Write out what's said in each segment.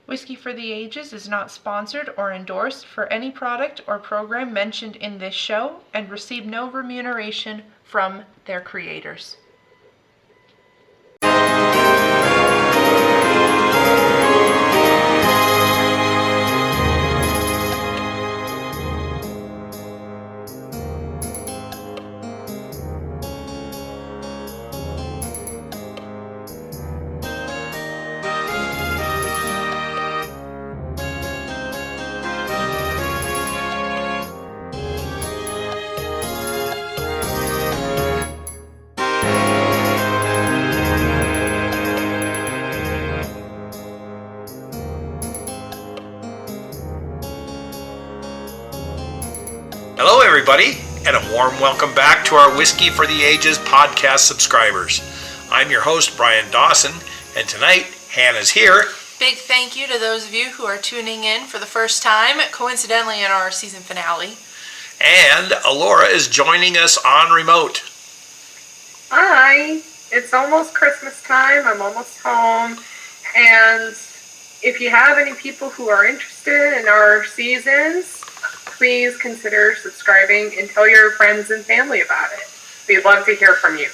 Whiskey for the Ages is not sponsored or endorsed for any product or program mentioned in this show and receive no remuneration from their creators. Hello everybody, and a warm welcome back to our Whiskey for the Ages podcast subscribers. I'm your host, Brian Dawson, and tonight, Hannah's here. Big thank you to those of you who are tuning in for the first time, coincidentally in our season finale. And Alora is joining us on remote. Hi, it's almost Christmas time, I'm almost home, and if you have any people who are interested in our seasons, please consider subscribing and tell your friends and family about it. We'd love to hear from you.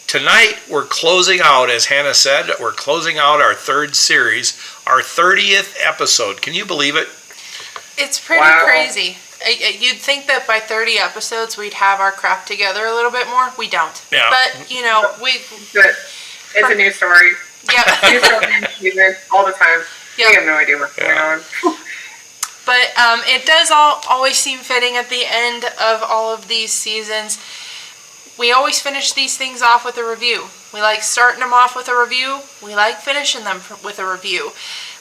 Tonight, we're closing out, as Hannah said, we're closing out our third series, our 30th episode. Can you believe it? It's pretty crazy. You'd think that by 30 episodes we'd have our crap together a little bit more. We don't. Yeah. But, you know, Good. It's a new story. Yeah. New story all the time. Yep. We have no idea what's going on. But it does always seem fitting at the end of all of these seasons. We always finish these things off with a review. We like starting them off with a review. We like finishing them with a review.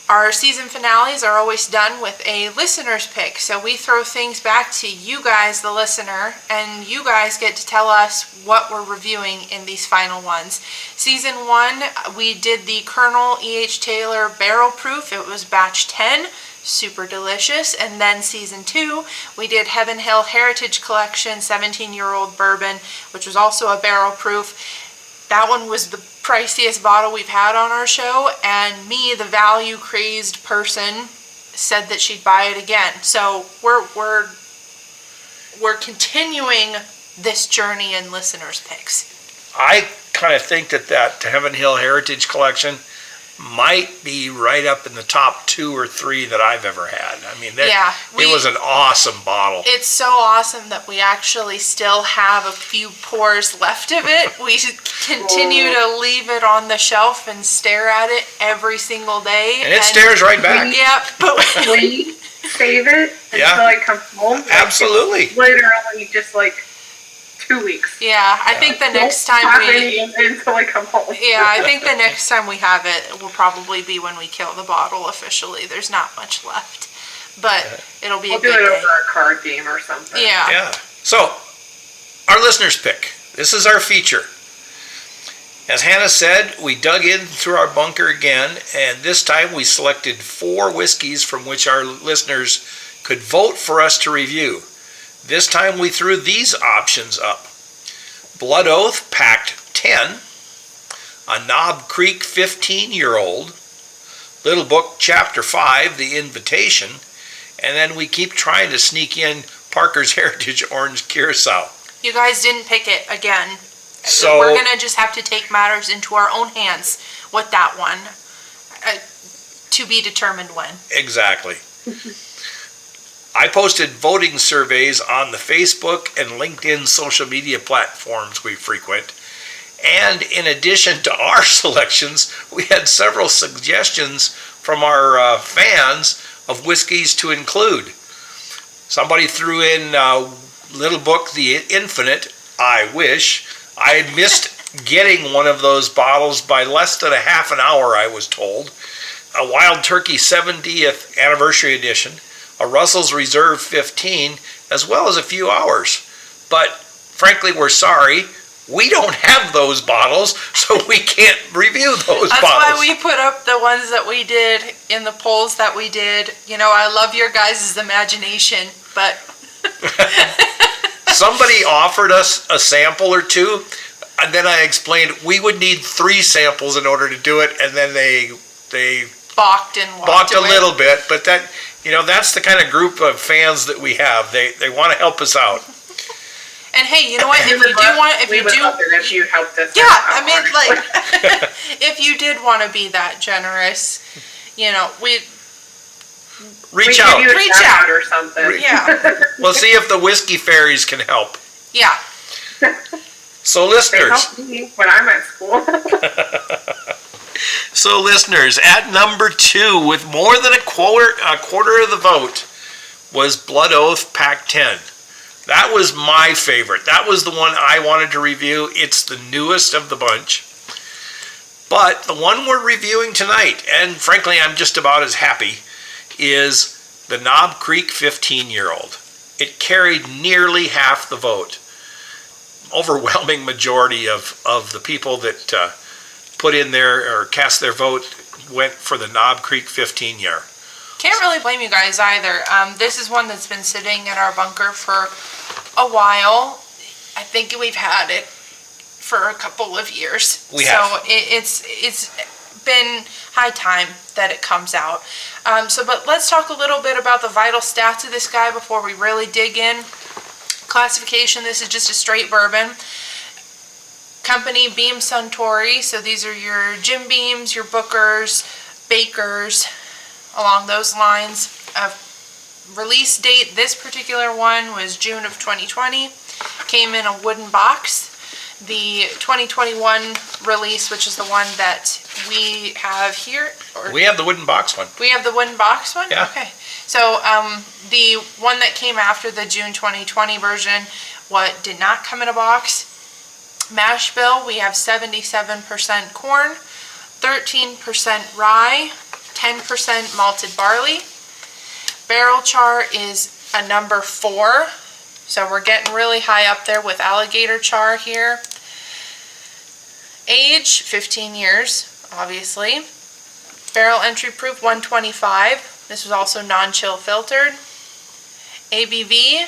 Our season finales are always done with a listener's pick. So we throw things back to you guys, the listener, and you guys get to tell us what we're reviewing in these final ones. Season 1, we did the Colonel E.H. Taylor Barrel Proof. It was batch 10. Super delicious. And then season 2, we did Heaven Hill Heritage Collection 17-year-old bourbon, which was also a barrel proof. That one was the priciest bottle we've had on our show, and me, the value crazed person, said that she'd buy it again. So we're continuing this journey in listeners' picks. I kind of think that Heaven Hill Heritage Collection might be right up in the top 2 or 3 that I've ever had. I mean, it was an awesome bottle. It's so awesome that we actually still have a few pours left of it. We continue to leave it on the shelf and stare at it every single day. And it stares right back. Yeah, but we save it until I come home. Absolutely. Literally just like 2 weeks. Yeah, I think the next time until I come home. Yeah, I think the next time we have it will probably be when we kill the bottle officially. There's not much left, but it'll be a good day. We'll do it over a card game or something. Yeah. So, our listener's pick. This is our feature. As Hannah said, we dug in through our bunker again, and this time we selected 4 whiskeys from which our listeners could vote for us to review. This time we threw these options up. Blood Oath Packed 10, a Knob Creek 15-year-old, Little Book Chapter 5, The Invitation, and then we keep trying to sneak in Parker's Heritage Orange Curacao. You guys didn't pick it again. So we're going to just have to take matters into our own hands with that one. To be determined when. Exactly. I posted voting surveys on the Facebook and LinkedIn social media platforms we frequent. And in addition to our selections, we had several suggestions from our fans of whiskeys to include. Somebody threw in Little Book, The Infinite, I wish. I had missed getting one of those bottles by less than a half an hour, I was told. A Wild Turkey 70th Anniversary Edition, a Russell's Reserve 15, as well as a few hours. But frankly, we're sorry. We don't have those bottles, so we can't review those bottles. That's why we put up the ones that we did in the polls that we did. You know, I love your guys' imagination, but... Somebody offered us a sample or two, and then I explained we would need 3 samples in order to do it, and then they balked and walked balked away. a little bit, but that's the kind of group of fans that we have. They want to help us out. And hey, you know what? We would love it if you helped us. Yeah, out, I mean, honestly. like, if you did want to be that generous, we Reach out. Give you a Reach shout out. or something. Yeah. We'll see if the whiskey fairies can help. Yeah. So They listeners, helped me when I'm at school. at number 2, with more than a quarter of the vote, was Blood Oath Pack 10. That was my favorite. That was the one I wanted to review. It's the newest of the bunch. But the one we're reviewing tonight, and frankly I'm just about as happy, is the Knob Creek 15-year-old. It carried nearly half the vote. Overwhelming majority of the people that put in their or cast their vote went for the Knob Creek 15-year. Can't really blame you guys either. This is one that's been sitting in our bunker for a while. I think we've had it for a couple of years. We have. So it's been high time that it comes out. But let's talk a little bit about the vital stats of this guy before we really dig in. Classification, this is just a straight bourbon. Company, Beam Suntory, so these are your Jim Beams, your Bookers, Bakers, along those lines. Release date, this particular one was June of 2020. Came in a wooden box. The 2021 release, which is the one that we have here. We have the wooden box one. We have the wooden box one? Yeah. Okay. So the one that came after the June 2020 version, did not come in a box. Mash bill, we have 77% corn, 13% rye, 10% malted barley. Barrel char is a number 4. So we're getting really high up there with alligator char here. Age, 15 years, obviously. Barrel entry proof, 125. This was also non-chill filtered. ABV,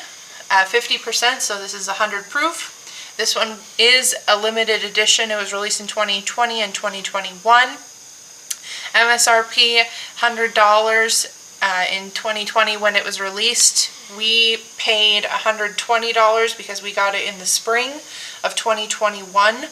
50%, so this is 100 proof. This one is a limited edition. It was released in 2020 and 2021. MSRP, $100 in 2020 when it was released. We paid $120 because we got it in the spring of 2021,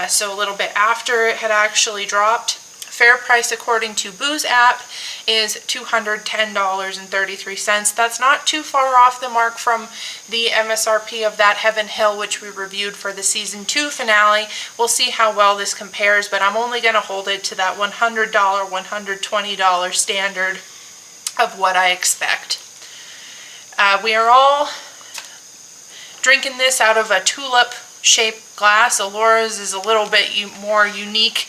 so a little bit after it had actually dropped. Fair price according to Booze app is $210.33. That's not too far off the mark from the MSRP of that Heaven Hill, which we reviewed for the season 2 finale. We'll see how well this compares, but I'm only going to hold it to that $100, $120 standard of what I expect. We are all drinking this out of a tulip-shaped glass. Alora's is a little bit more unique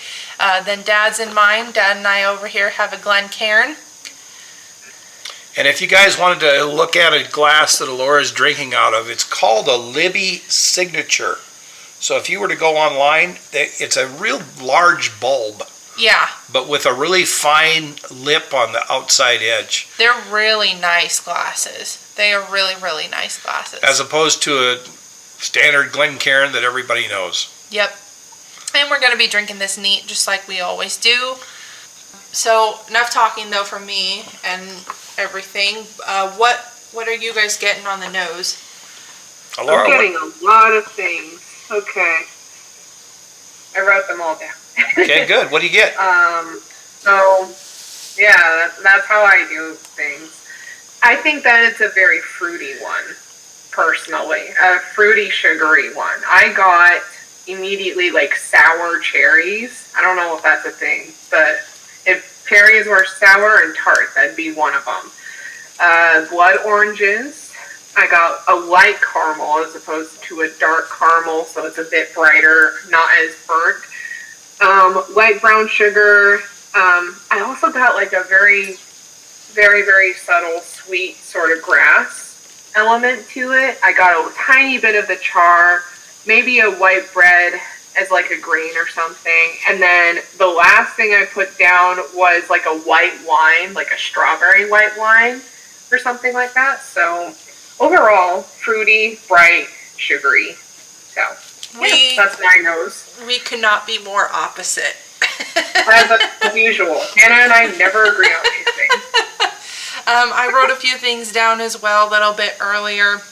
than Dad's and mine. Dad and I over here have a Glencairn. And if you guys wanted to look at a glass that Alora's drinking out of, it's called a Libby Signature. So if you were to go online, it's a real large bulb. Yeah. But with a really fine lip on the outside edge. They're really nice glasses. They are really, really nice glasses. As opposed to a standard Glencairn that everybody knows. Yep. And we're going to be drinking this neat just like we always do. So enough talking though from me and everything. What are you guys getting on the nose? Alora, I'm getting a lot of things. Okay. I wrote them all down. Okay, good. What do you get? That's how I do things. I think that it's a very fruity one, personally. A fruity, sugary one. I got immediately like sour cherries. I don't know if that's a thing, but if cherries were sour and tart, that'd be one of them. Blood oranges. I got a light caramel as opposed to a dark caramel, so it's a bit brighter, not as burnt. Light brown sugar. I also got like a very, very, very subtle sweet sort of grass element to it. I got a tiny bit of the char, maybe a white bread as like a grain or something. And then the last thing I put down was like a white wine, like a strawberry white wine or something like that. So overall, fruity, bright, sugary. So that's my nose. We could not be more opposite. As usual. Hannah and I never agree on anything. I wrote a few things down as well a little bit earlier.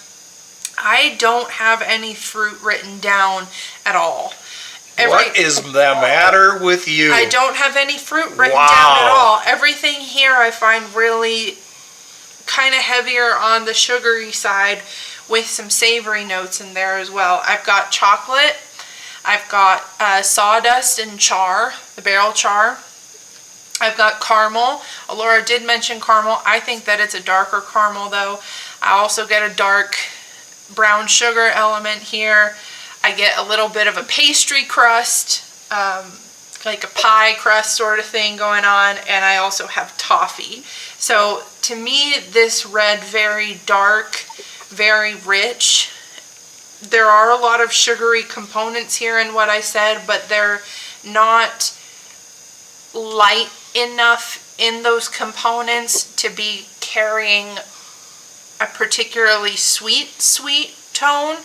I don't have any fruit written down at all. What is the matter with you? I don't have any fruit written down at all. Everything here I find really kind of heavier on the sugary side with some savory notes in there as well. I've got chocolate. I've got sawdust and char, the barrel char. I've got caramel. Laura did mention caramel. I think that it's a darker caramel though. I also get a dark brown sugar element here. I get a little bit of a pastry crust, like a pie crust sort of thing going on, and I also have toffee. So to me, this red, very dark, very rich. There are a lot of sugary components here in what I said, but they're not light enough in those components to be carrying a particularly sweet tone.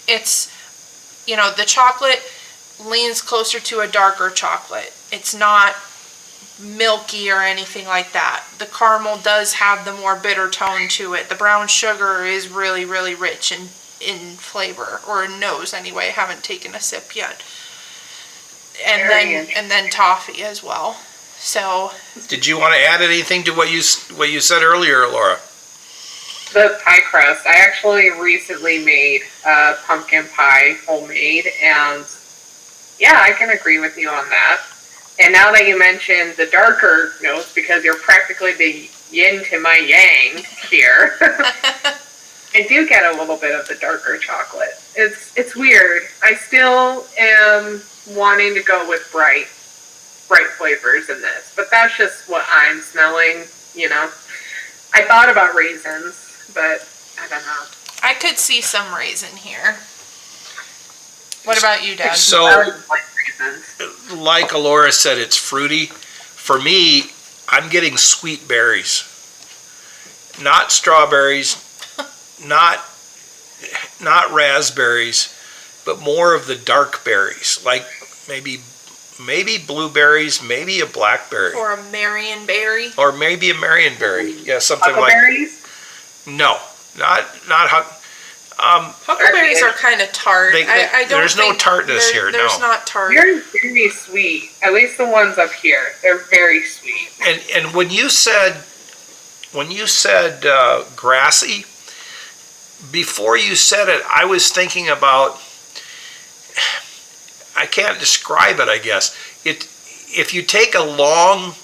It's, you know, the chocolate leans closer to a darker chocolate. It's not milky or anything like that. The caramel does have the more bitter tone to it. The brown sugar is really, really rich in flavor, or in nose anyway. I haven't taken a sip yet. And then toffee as well. So, did you want to add anything to what you said earlier, Laura? The pie crust. I actually recently made pumpkin pie homemade, and yeah, I can agree with you on that. And now that you mentioned the darker notes, because you're practically the yin to my yang here, I do get a little bit of the darker chocolate. It's weird. I still am wanting to go with bright flavors in this, but that's just what I'm smelling, you know. I thought about raisins, but I don't know. I could see some raisin here. What about you, Dad? So, I like raisins. like Laura said, it's fruity. For me, I'm getting sweet berries. Not strawberries, not raspberries, but more of the dark berries, like maybe blueberries, maybe a blackberry. Or a Marionberry. Or maybe a Marionberry. Yeah, something like. Huckleberries? No, not Huckleberries are kind of tart. I don't there's no tartness here. There's not tart. They're very sweet. At least the ones up here. They're very sweet. And when you said grassy, before you said it, I was thinking about. I can't describe it, I guess. If you take a long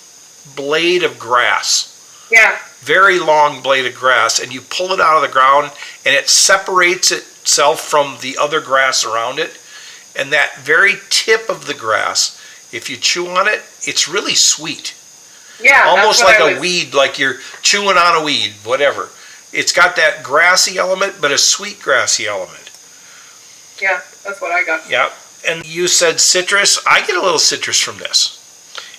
blade of grass, yeah, very long blade of grass, and you pull it out of the ground, and it separates itself from the other grass around it, and that very tip of the grass, if you chew on it, it's really sweet. Yeah, almost like a weed, like you're chewing on a weed, whatever. It's got that grassy element, but a sweet grassy element. Yeah, that's what I got. Yeah. And you said citrus. I get a little citrus from this.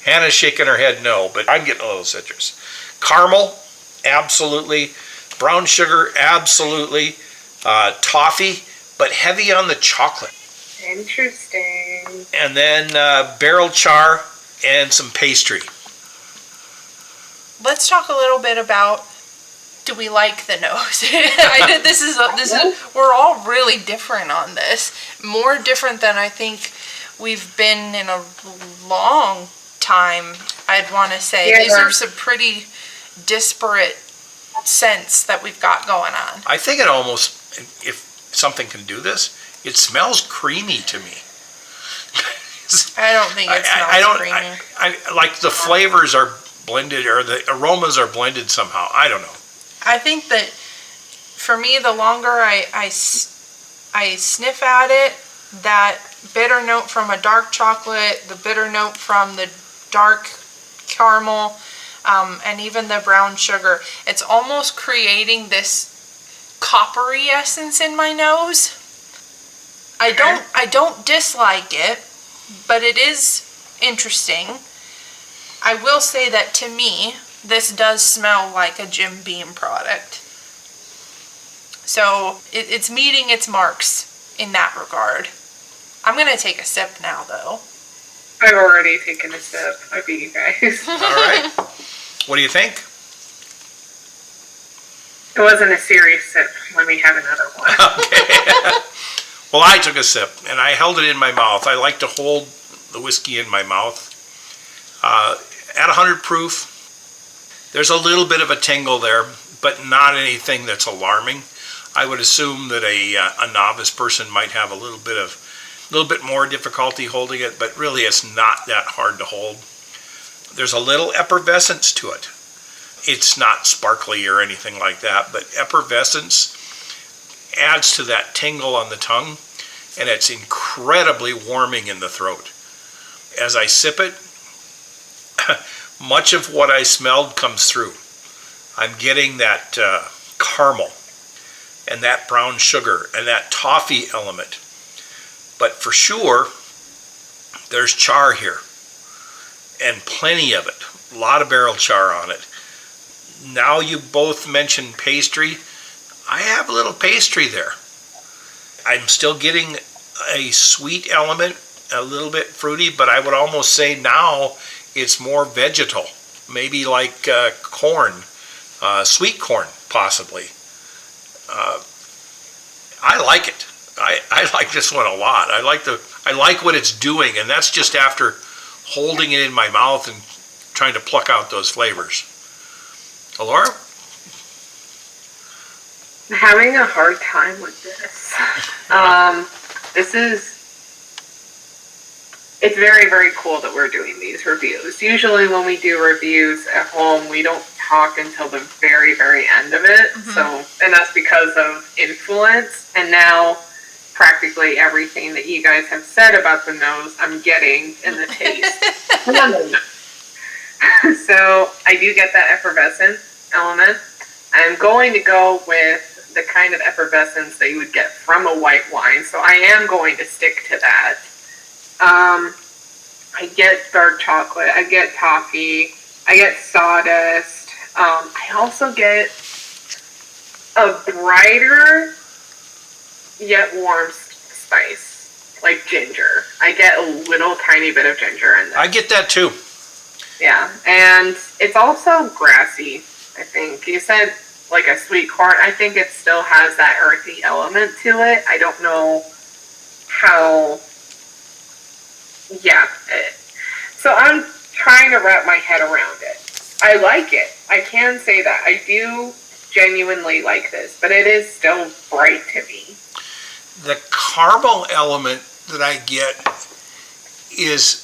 Hannah's shaking her head no, but I'm getting a little citrus. Caramel, absolutely. Brown sugar, absolutely. Toffee, but heavy on the chocolate. Interesting. And then barrel char and some pastry. Let's talk a little bit about, do we like the nose? This is we're all really different on this. More different than I think we've been in a long time, I'd want to say. Yeah. These are some pretty disparate scents that we've got going on. I think it almost, if something can do this, it smells creamy to me. I don't think it smells creamy. I like the flavors are blended, or the aromas are blended somehow. I don't know. I think that for me, the longer I sniff at it, that bitter note from a dark chocolate, the bitter note from the dark caramel, and even the brown sugar, it's almost creating this coppery essence in my nose. I don't dislike it, but it is interesting. I will say that to me, this does smell like a Jim Beam product. So it's meeting its marks in that regard. I'm going to take a sip now, though. I've already taken a sip. I beat you guys. All right. What do you think? It wasn't a serious sip. Let me have another one. Okay. Well, I took a sip, and I held it in my mouth. I like to hold the whiskey in my mouth. At 100 proof, there's a little bit of a tingle there, but not anything that's alarming. I would assume that a novice person might have a little bit more difficulty holding it, but really it's not that hard to hold. There's a little effervescence to it. It's not sparkly or anything like that, but effervescence adds to that tingle on the tongue, and it's incredibly warming in the throat. As I sip it, much of what I smelled comes through. I'm getting that caramel and that brown sugar and that toffee element. But for sure, there's char here, and plenty of it. A lot of barrel char on it. Now you both mentioned pastry. I have a little pastry there. I'm still getting a sweet element, a little bit fruity, but I would almost say now it's more vegetal. Maybe like corn, sweet corn, possibly. I like it. I like this one a lot. I like what it's doing, and that's just after holding it in my mouth and trying to pluck out those flavors. Laura? I'm having a hard time with this. It's very, very cool that we're doing these reviews. Usually when we do reviews at home, we don't talk until the very, very end of it. Mm-hmm. And that's because of influence. And now practically everything that you guys have said about the nose, I'm getting in the taste. So I do get that effervescent element. I'm going to go with the kind of effervescence that you would get from a white wine. So I am going to stick to that. I get dark chocolate, I get toffee, I get sawdust. I also get a brighter yet warm spice, like ginger. I get a little tiny bit of ginger in there. I get that too. Yeah, and it's also grassy, I think. You said like a sweet corn. I think it still has that earthy element to it. I don't know how... Yeah. So I'm trying to wrap my head around it. I like it. I can say that. I do genuinely like this, but it is still bright to me. The caramel element that I get is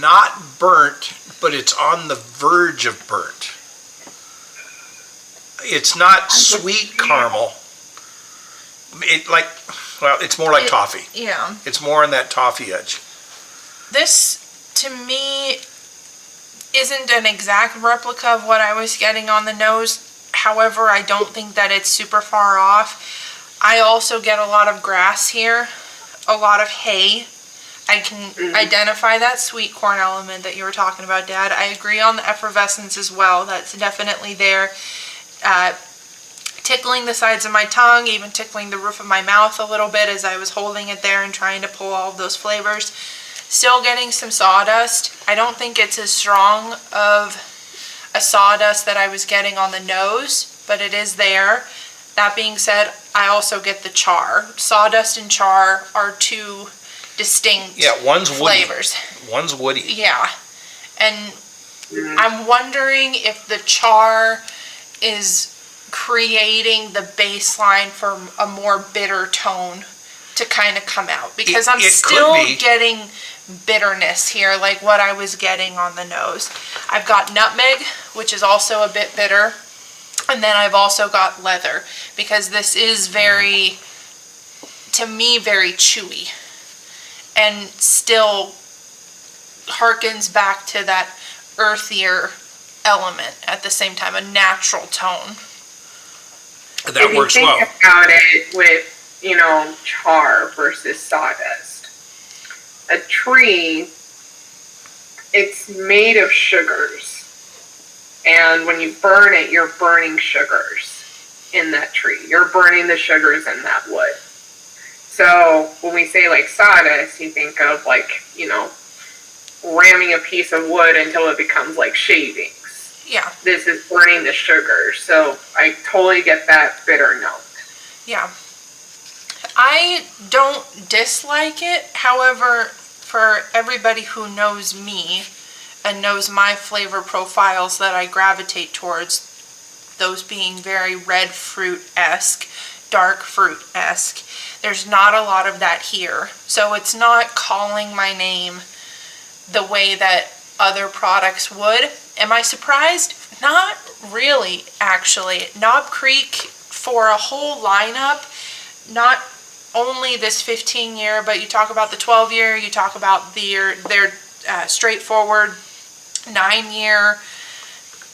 not burnt, but it's on the verge of burnt. It's not sweet caramel. It's more like toffee. Yeah. It's more on that toffee edge. This, to me, isn't an exact replica of what I was getting on the nose. However, I don't think that it's super far off. I also get a lot of grass here, a lot of hay. I can identify that sweet corn element that you were talking about, Dad. I agree on the effervescence as well. That's definitely there. Tickling the sides of my tongue, even tickling the roof of my mouth a little bit as I was holding it there and trying to pull all of those flavors. Still getting some sawdust. I don't think it's as strong of a sawdust that I was getting on the nose, but it is there. That being said, I also get the char. Sawdust and char are two distinct one's flavors. Woody. One's woody. Yeah. And I'm wondering if the char is creating the baseline for a more bitter tone to kind of come out. Because I'm still getting bitterness here, like what I was getting on the nose. I've got nutmeg, which is also a bit bitter. And then I've also got leather, because this is very, to me, very chewy. And still harkens back to that earthier element at the same time, a natural tone. That works well. If you think about it with, char versus sawdust. A tree, it's made of sugars. And when you burn it, you're burning sugars in that tree. You're burning the sugars in that wood. So when we say like sawdust, you think of like, ramming a piece of wood until it becomes like shavings. Yeah. This is burning the sugar. So I totally get that bitter note. Yeah. I don't dislike it. However, for everybody who knows me and knows my flavor profiles that I gravitate towards, those being very red fruit-esque, dark fruit-esque, there's not a lot of that here. So it's not calling my name the way that other products would. Am I surprised? Not really, actually. Knob Creek, for a whole lineup, not only this 15-year, but you talk about the 12-year, you talk about their straightforward 9-year.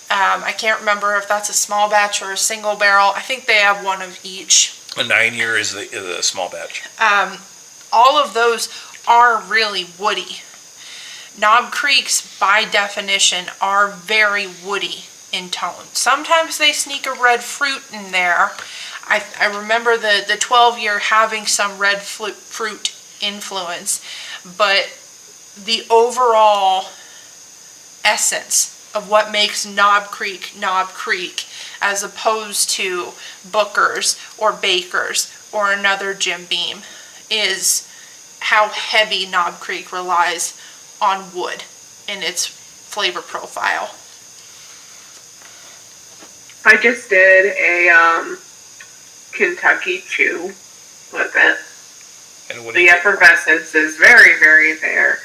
I can't remember if that's a small batch or a single barrel. I think they have one of each. A 9-year is the small batch. All of those are really woody. Knob Creeks, by definition, are very woody in tone. Sometimes they sneak a red fruit in there. I remember the 12-year having some red fruit influence, but the overall essence of what makes Knob Creek, as opposed to Booker's or Baker's or another Jim Beam, is how heavy Knob Creek relies on wood in its flavor profile. I just did a Kentucky Chew with it. And The effervescence is very, very there.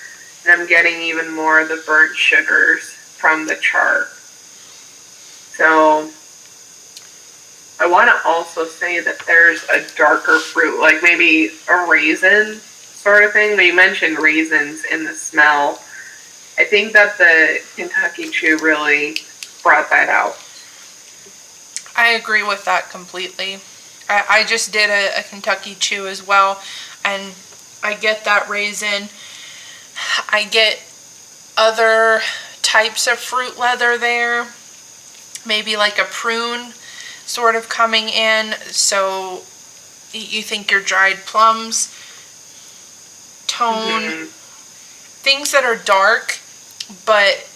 And I'm getting even more of the burnt sugars from the char. So I want to also say that there's a darker fruit, like maybe a raisin sort of thing. But you mentioned raisins in the smell. I think that the Kentucky Chew really brought that out. I agree with that completely. I just did a Kentucky Chew as well, and I get that raisin. I get other types of fruit leather there, maybe like a prune sort of coming in. So you think your dried plums, tone, things that are dark, but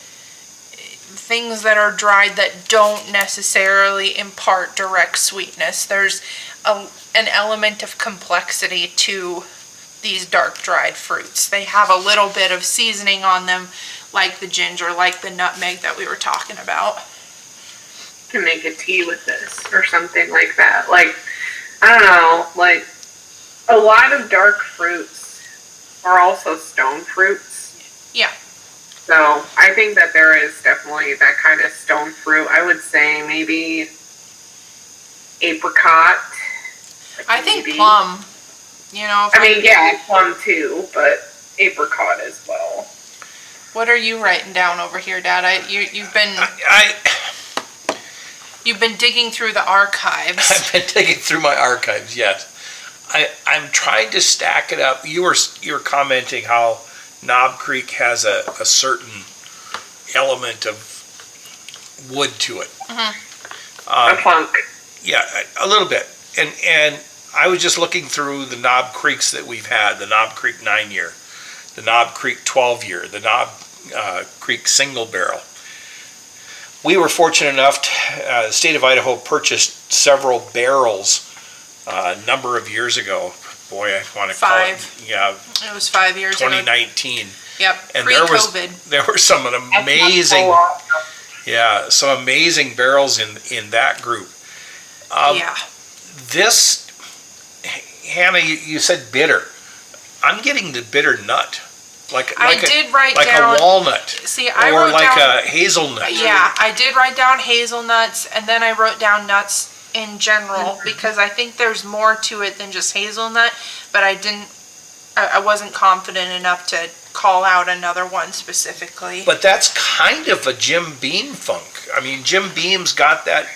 things that are dried that don't necessarily impart direct sweetness. There's an element of complexity to these dark dried fruits. They have a little bit of seasoning on them, like the ginger, like the nutmeg that we were talking about. Can make a tea with this or something like that. Like, I don't know, like a lot of dark fruits are also stone fruits. Yeah. So I think that there is definitely that kind of stone fruit. I would say maybe apricot. I think plum. You know, yeah, plum too, but apricot as well. What are you writing down over here, Dad? You've been digging through the archives. I've been digging through my archives, yes. I'm trying to stack it up. You were commenting how Knob Creek has a certain element of wood to it. A funk. Yeah, a little bit. And I was just looking through the Knob Creeks that we've had, the Knob Creek 9-year, the Knob Creek 12-year, the Knob Creek single barrel. We were fortunate enough, the state of Idaho purchased several barrels a number of years ago. Boy, I want to call it. Yeah. It was 5 years ago. 2019. Yep. And pre-COVID. there were some amazing, some amazing barrels in that group. Yeah. This, Hannah, you said bitter. I'm getting the bitter nut. Like a walnut. See, I wrote like down, a hazelnut. Yeah, I did write down hazelnuts, and then I wrote down nuts in general because I think there's more to it than just hazelnut, but I wasn't confident enough to call out another one specifically. But that's kind of a Jim Beam funk. I mean, Jim Beam's got that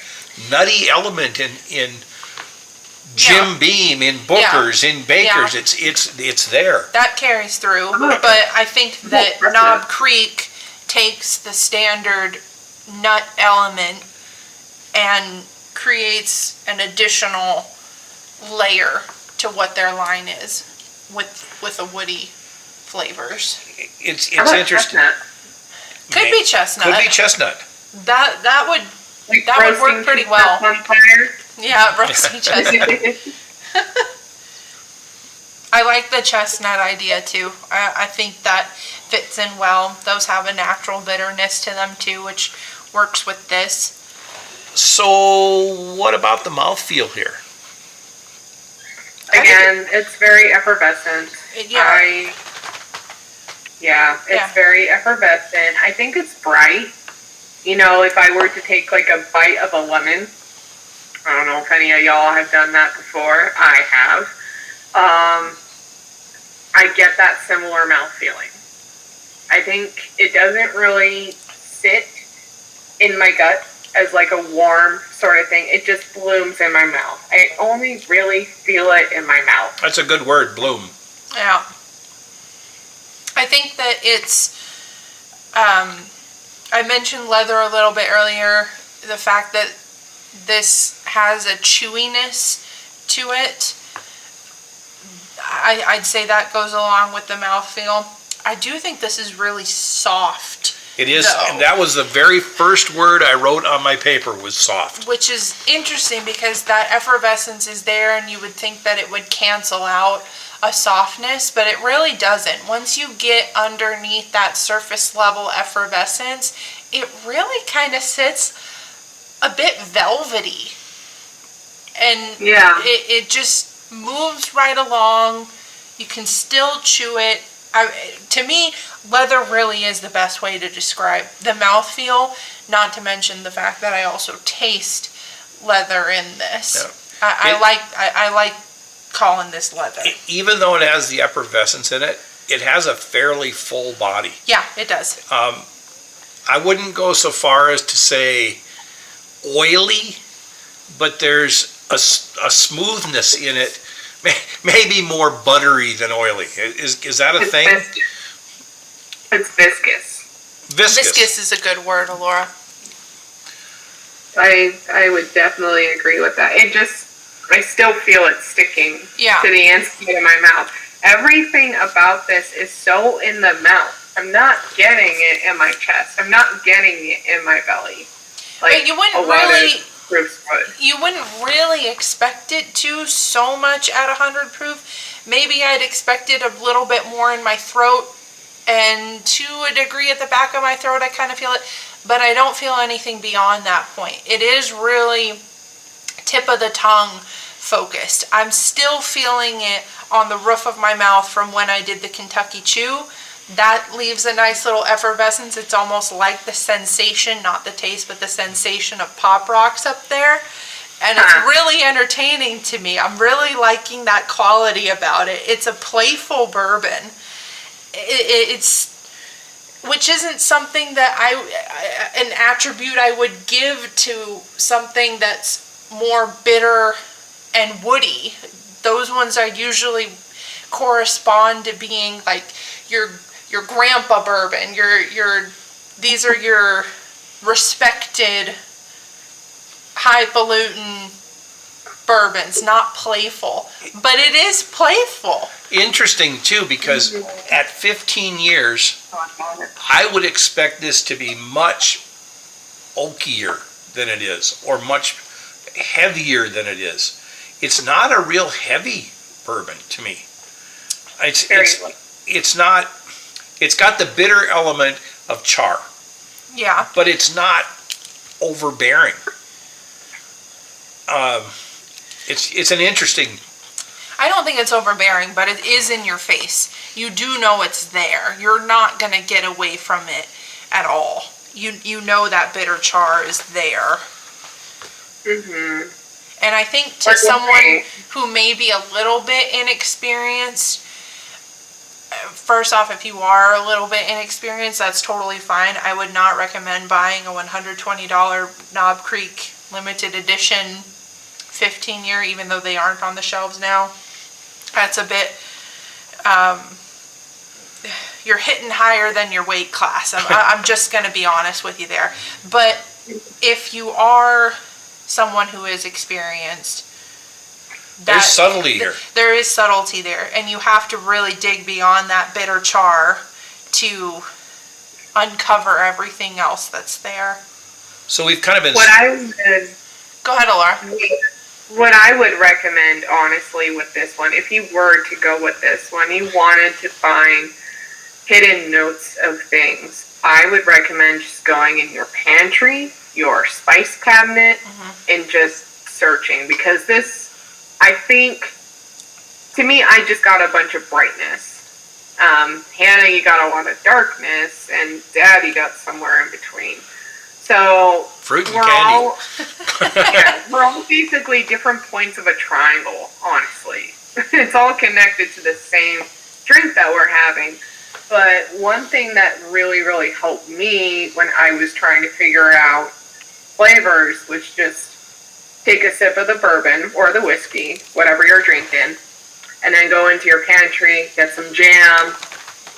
nutty element in Jim Beam, in Booker's, in Baker's. It's there. That carries through, but I think that Knob Creek takes the standard nut element and creates an additional layer to what their line is with a woody flavors. It's How about interesting. chestnut? Could be chestnut. Could be chestnut. That would Like That would roasting work pretty chestnuts well. on fire? Yeah, roasting chestnut. I like the chestnut idea too. I think that fits in well. Those have a natural bitterness to them too, which works with this. So, what about the mouthfeel here? Again, it's very effervescent. Yeah. It's very effervescent. I think it's bright. You know, if I were to take like a bite of a lemon, I don't know if any of y'all have done that before. I have. I get that similar mouth feeling. I think it doesn't really sit in my gut as like a warm sort of thing. It just blooms in my mouth. I only really feel it in my mouth. That's a good word, bloom. Yeah. I think that it's, I mentioned leather a little bit earlier. The fact that this has a chewiness to it, I'd say that goes along with the mouthfeel. I do think this is really soft. It is, though, and that was the very first word I wrote on my paper was soft. which is interesting because that effervescence is there and you would think that it would cancel out a softness, but it really doesn't. Once you get underneath that surface level effervescence, it really kind of sits a bit velvety. And it just moves right along. You can still chew it. To me, leather really is the best way to describe the mouthfeel, not to mention the fact that I also taste leather in this. Yeah. I like calling this leather. Even though it has the effervescence in it, it has a fairly full body. Yeah, it does. I wouldn't go so far as to say oily, but there's a smoothness in it, maybe more buttery than oily. Is that a thing? It's viscous. Viscous is a good word, Alora. I would definitely agree with that. I still feel it sticking to the inside of my mouth. Everything about this is so in the mouth. I'm not getting it in my chest. I'm not getting it in my belly. Like But you wouldn't really expect it to so much at 100 proof. Maybe I'd expect it a little bit more in my throat, and to a degree at the back of my throat I kind of feel it, but I don't feel anything beyond that point. It is really tip of the tongue focused. I'm still feeling it on the roof of my mouth from when I did the Kentucky Chew. That leaves a nice little effervescence. It's almost like the sensation, not the taste, but the sensation of Pop Rocks up there. And it's really entertaining to me. I'm really liking that quality about it. It's a playful bourbon. Which isn't something that an attribute I would give to something that's more bitter and woody. Those ones are usually correspond to being like your grandpa bourbon. These are your respected highfalutin bourbons, not playful. But it is playful. Interesting too, because at 15 years, I would expect this to be much oakier than it is, or much heavier than it is. It's not a real heavy bourbon to me. It's not. It's got the bitter element of char. Yeah. But it's not overbearing. It's an interesting. I don't think it's overbearing, but it is in your face. You do know it's there. You're not going to get away from it at all. You know that bitter char is there. Mm-hmm. And I think to someone who may be a little bit inexperienced, first off, if you are a little bit inexperienced, that's totally fine. I would not recommend buying a $120 Knob Creek limited edition 15-year, even though they aren't on the shelves now. That's a bit, you're hitting higher than your weight class. I'm just going to be honest with you there. But if you are someone who is experienced, There's subtlety here. There is subtlety there, and you have to really dig beyond that bitter char to uncover everything else that's there. So we've kind of been... What I would, Go ahead, Laura. what I would recommend, honestly, with this one, if you were to go with this one, you wanted to find hidden notes of things, I would recommend just going in your pantry, your spice cabinet, and just searching. Because this, I think, to me, I just got a bunch of brightness. Hannah, you got a lot of darkness, and Dad, you got somewhere in between. So fruit and candy. We're all basically different points of a triangle, honestly. It's all connected to the same drink that we're having. But one thing that really, really helped me when I was trying to figure out flavors was just take a sip of the bourbon or the whiskey, whatever you're drinking, and then go into your pantry, get some jam,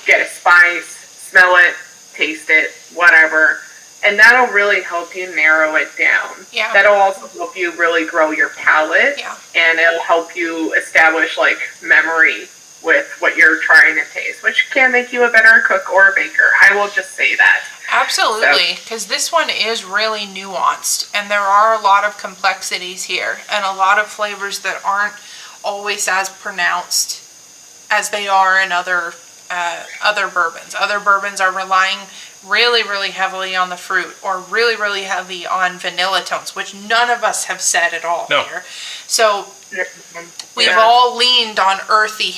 get a spice, smell it, taste it, whatever. And that'll really help you narrow it down. Yeah. That'll also help you really grow your palate. Yeah. And it'll help you establish like memory with what you're trying to taste, which can make you a better cook or a baker. I will just say that. Absolutely, because this one is really nuanced, and there are a lot of complexities here, and a lot of flavors that aren't always as pronounced as they are in other bourbons. Other bourbons are relying really, really heavily on the fruit, or really, really heavy on vanilla tones, which none of us have said at all here. So we've all leaned on earthy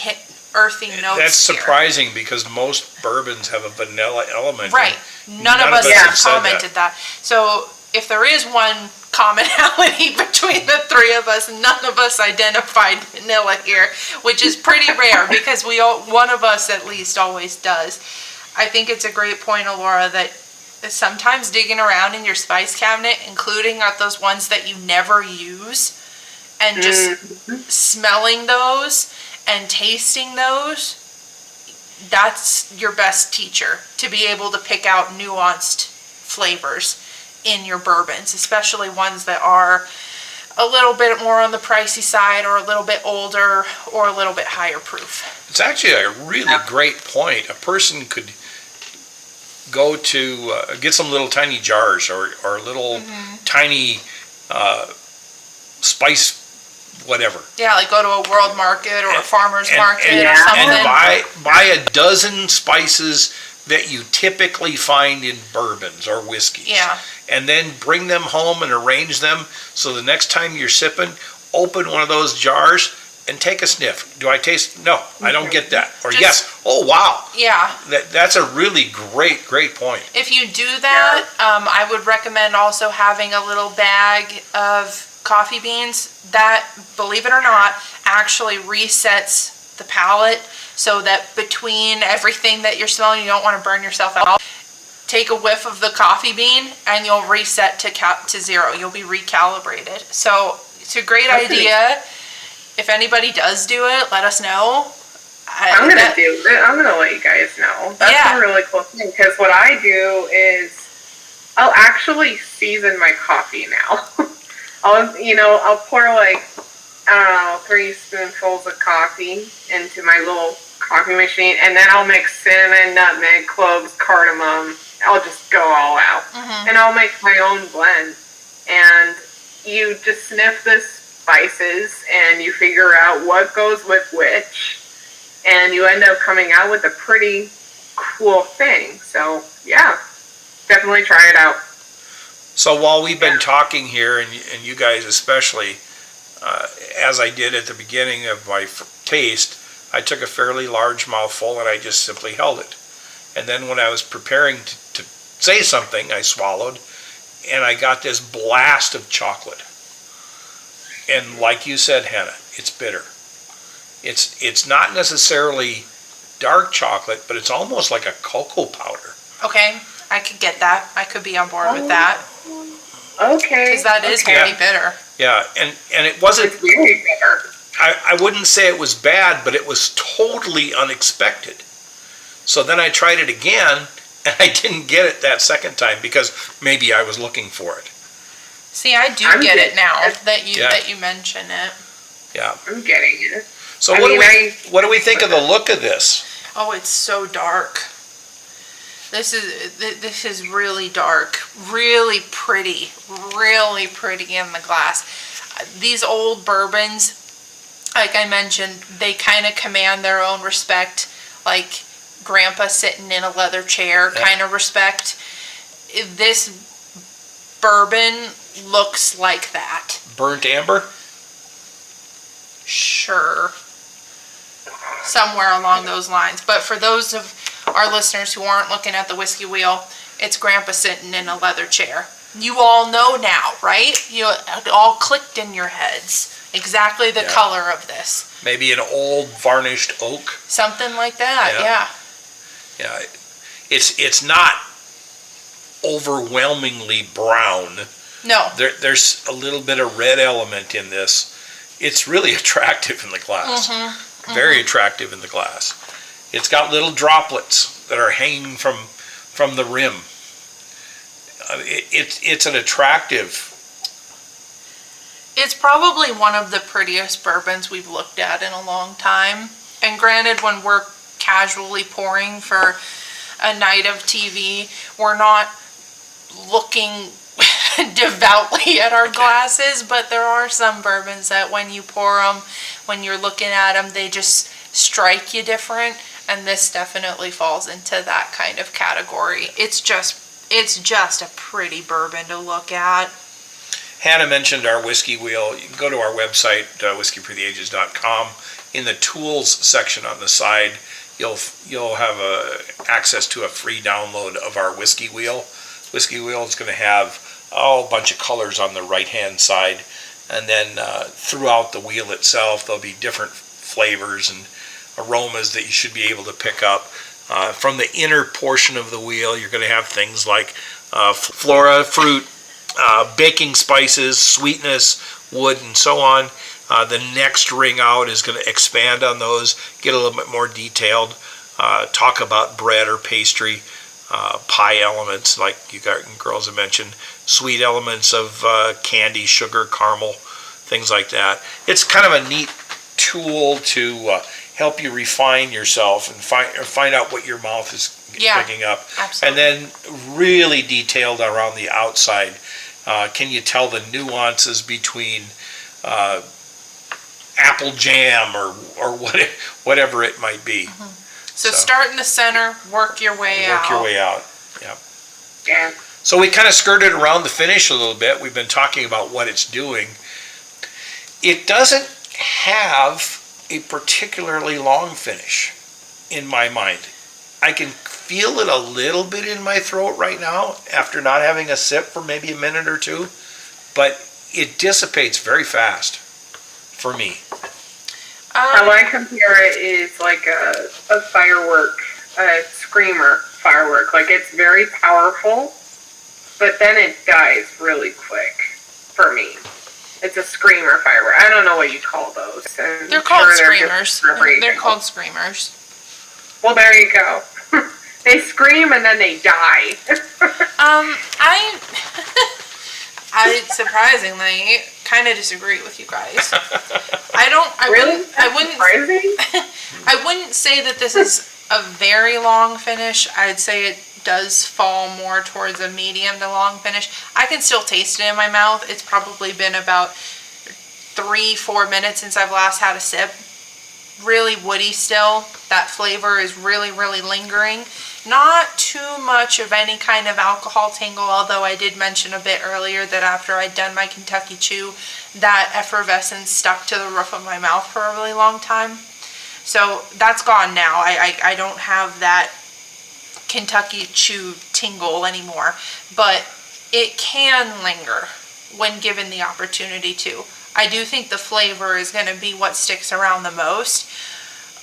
notes. That's here. surprising because most bourbons have a vanilla element. Right. None of us have commented that. So if there is one commonality between the three of us, none of us identified vanilla here, which is pretty rare because one of us at least always does. I think it's a great point, Laura, that sometimes digging around in your spice cabinet, including those ones that you never use, and just smelling those and tasting those, that's your best teacher to be able to pick out nuanced flavors in your bourbons, especially ones that are a little bit more on the pricey side, or a little bit older, or a little bit higher proof. It's actually a really great point. A person could go to get some little tiny jars or little tiny spice whatever. Yeah, like go to a world market or a farmer's market or something. And buy a dozen spices that you typically find in bourbons or whiskeys. Yeah. And then bring them home and arrange them so the next time you're sipping, open one of those jars and take a sniff. Do I taste? No, I don't get that. Or yes. Oh, wow. Yeah. That's a really great point. If you do that, I would recommend also having a little bag of coffee beans that, believe it or not, actually resets the palate, so that between everything that you're smelling, you don't want to burn yourself out. Take a whiff of the coffee bean and you'll reset to zero. You'll be recalibrated. So it's a great idea. If anybody does do it, let us know. I'm gonna do it. I'm gonna let you guys know. That's a really cool thing, because what I do is I'll actually season my coffee now. I'll pour like, I don't know, 3 spoonfuls of coffee into my little coffee machine, and then I'll mix cinnamon, nutmeg, cloves, cardamom. I'll just go all out. And I'll make my own blend. And you just sniff the spices and you figure out what goes with which, and you end up coming out with a pretty cool thing. So yeah, definitely try it out. So while we've been talking here, and you guys especially, as I did at the beginning of my taste, I took a fairly large mouthful and I just simply held it. And then when I was preparing to say something, I swallowed, and I got this blast of chocolate. And like you said, Hannah, it's bitter. It's not necessarily dark chocolate, but it's almost like a cocoa powder. Okay, I could get that. I could be on board with that. Okay. Because that is very bitter. Yeah, and it wasn't... It's very bitter. I wouldn't say it was bad, but it was totally unexpected. So then I tried it again, and I didn't get it that second time because maybe I was looking for it. See, I do get it now that you mention it. Yeah. I'm getting it. So I what do we think of the look of this? Oh, it's so dark. This is really dark, really pretty in the glass. These old bourbons, like I mentioned, they kind of command their own respect, like Grandpa sitting in a leather chair kind of respect. This bourbon looks like that. Burnt amber? Sure. Somewhere along those lines. But for those of our listeners who aren't looking at the whiskey wheel, it's Grandpa sitting in a leather chair. You all know now, right? You all clicked in your heads exactly the color of this. Maybe an old varnished oak. Something like that, yeah. Yeah. It's not overwhelmingly brown. No. There's a little bit of red element in this. It's really attractive in the glass. Very attractive in the glass. It's got little droplets that are hanging from the rim. It's an attractive. It's probably one of the prettiest bourbons we've looked at in a long time. And granted, when we're casually pouring for a night of TV, we're not looking devoutly at our glasses, but there are some bourbons that when you pour them, when you're looking at them, they just strike you different, and this definitely falls into that kind of category. It's just a pretty bourbon to look at. Hannah mentioned our whiskey wheel. You can go to our website, whiskeyfortheages.com. In the tools section on the side, you'll have access to a free download of our whiskey wheel. Whiskey wheel is going to have a bunch of colors on the right-hand side, and then throughout the wheel itself, there'll be different flavors and aromas that you should be able to pick up. From the inner portion of the wheel, you're going to have things like flora, fruit, baking spices, sweetness, wood, and so on. The next ring out is going to expand on those, get a little bit more detailed, talk about bread or pastry, pie elements like you girls have mentioned, sweet elements of candy, sugar, caramel, things like that. It's kind of a neat tool to help you refine yourself and find out what your mouth is picking up. Absolutely. And then really detailed around the outside. Can you tell the nuances between apple jam or whatever it might be? So start in the center, work your way out. Work your way out, Yeah. So we kind of skirted around the finish a little bit. We've been talking about what it's doing. It doesn't have a particularly long finish in my mind. I can feel it a little bit in my throat right now after not having a sip for maybe a minute or two, but it dissipates very fast for me. How I compare it is like a firework, a screamer firework. Like it's very powerful, but then it dies really quick for me. It's a screamer firework. I don't know what you call those. They're called screamers. They're called screamers. Well, there you go. They scream and then they die. I surprisingly kind of disagree with you guys. I wouldn't say that this is a very long finish. I'd say it does fall more towards a medium to long finish. I can still taste it in my mouth. It's probably been about 3-4 minutes since I've last had a sip. Really woody still. That flavor is really, really lingering. Not too much of any kind of alcohol tingle, although I did mention a bit earlier that after I'd done my Kentucky Chew, that effervescence stuck to the roof of my mouth for a really long time. So that's gone now. I don't have that Kentucky Chew tingle anymore, but it can linger when given the opportunity to. I do think the flavor is going to be what sticks around the most.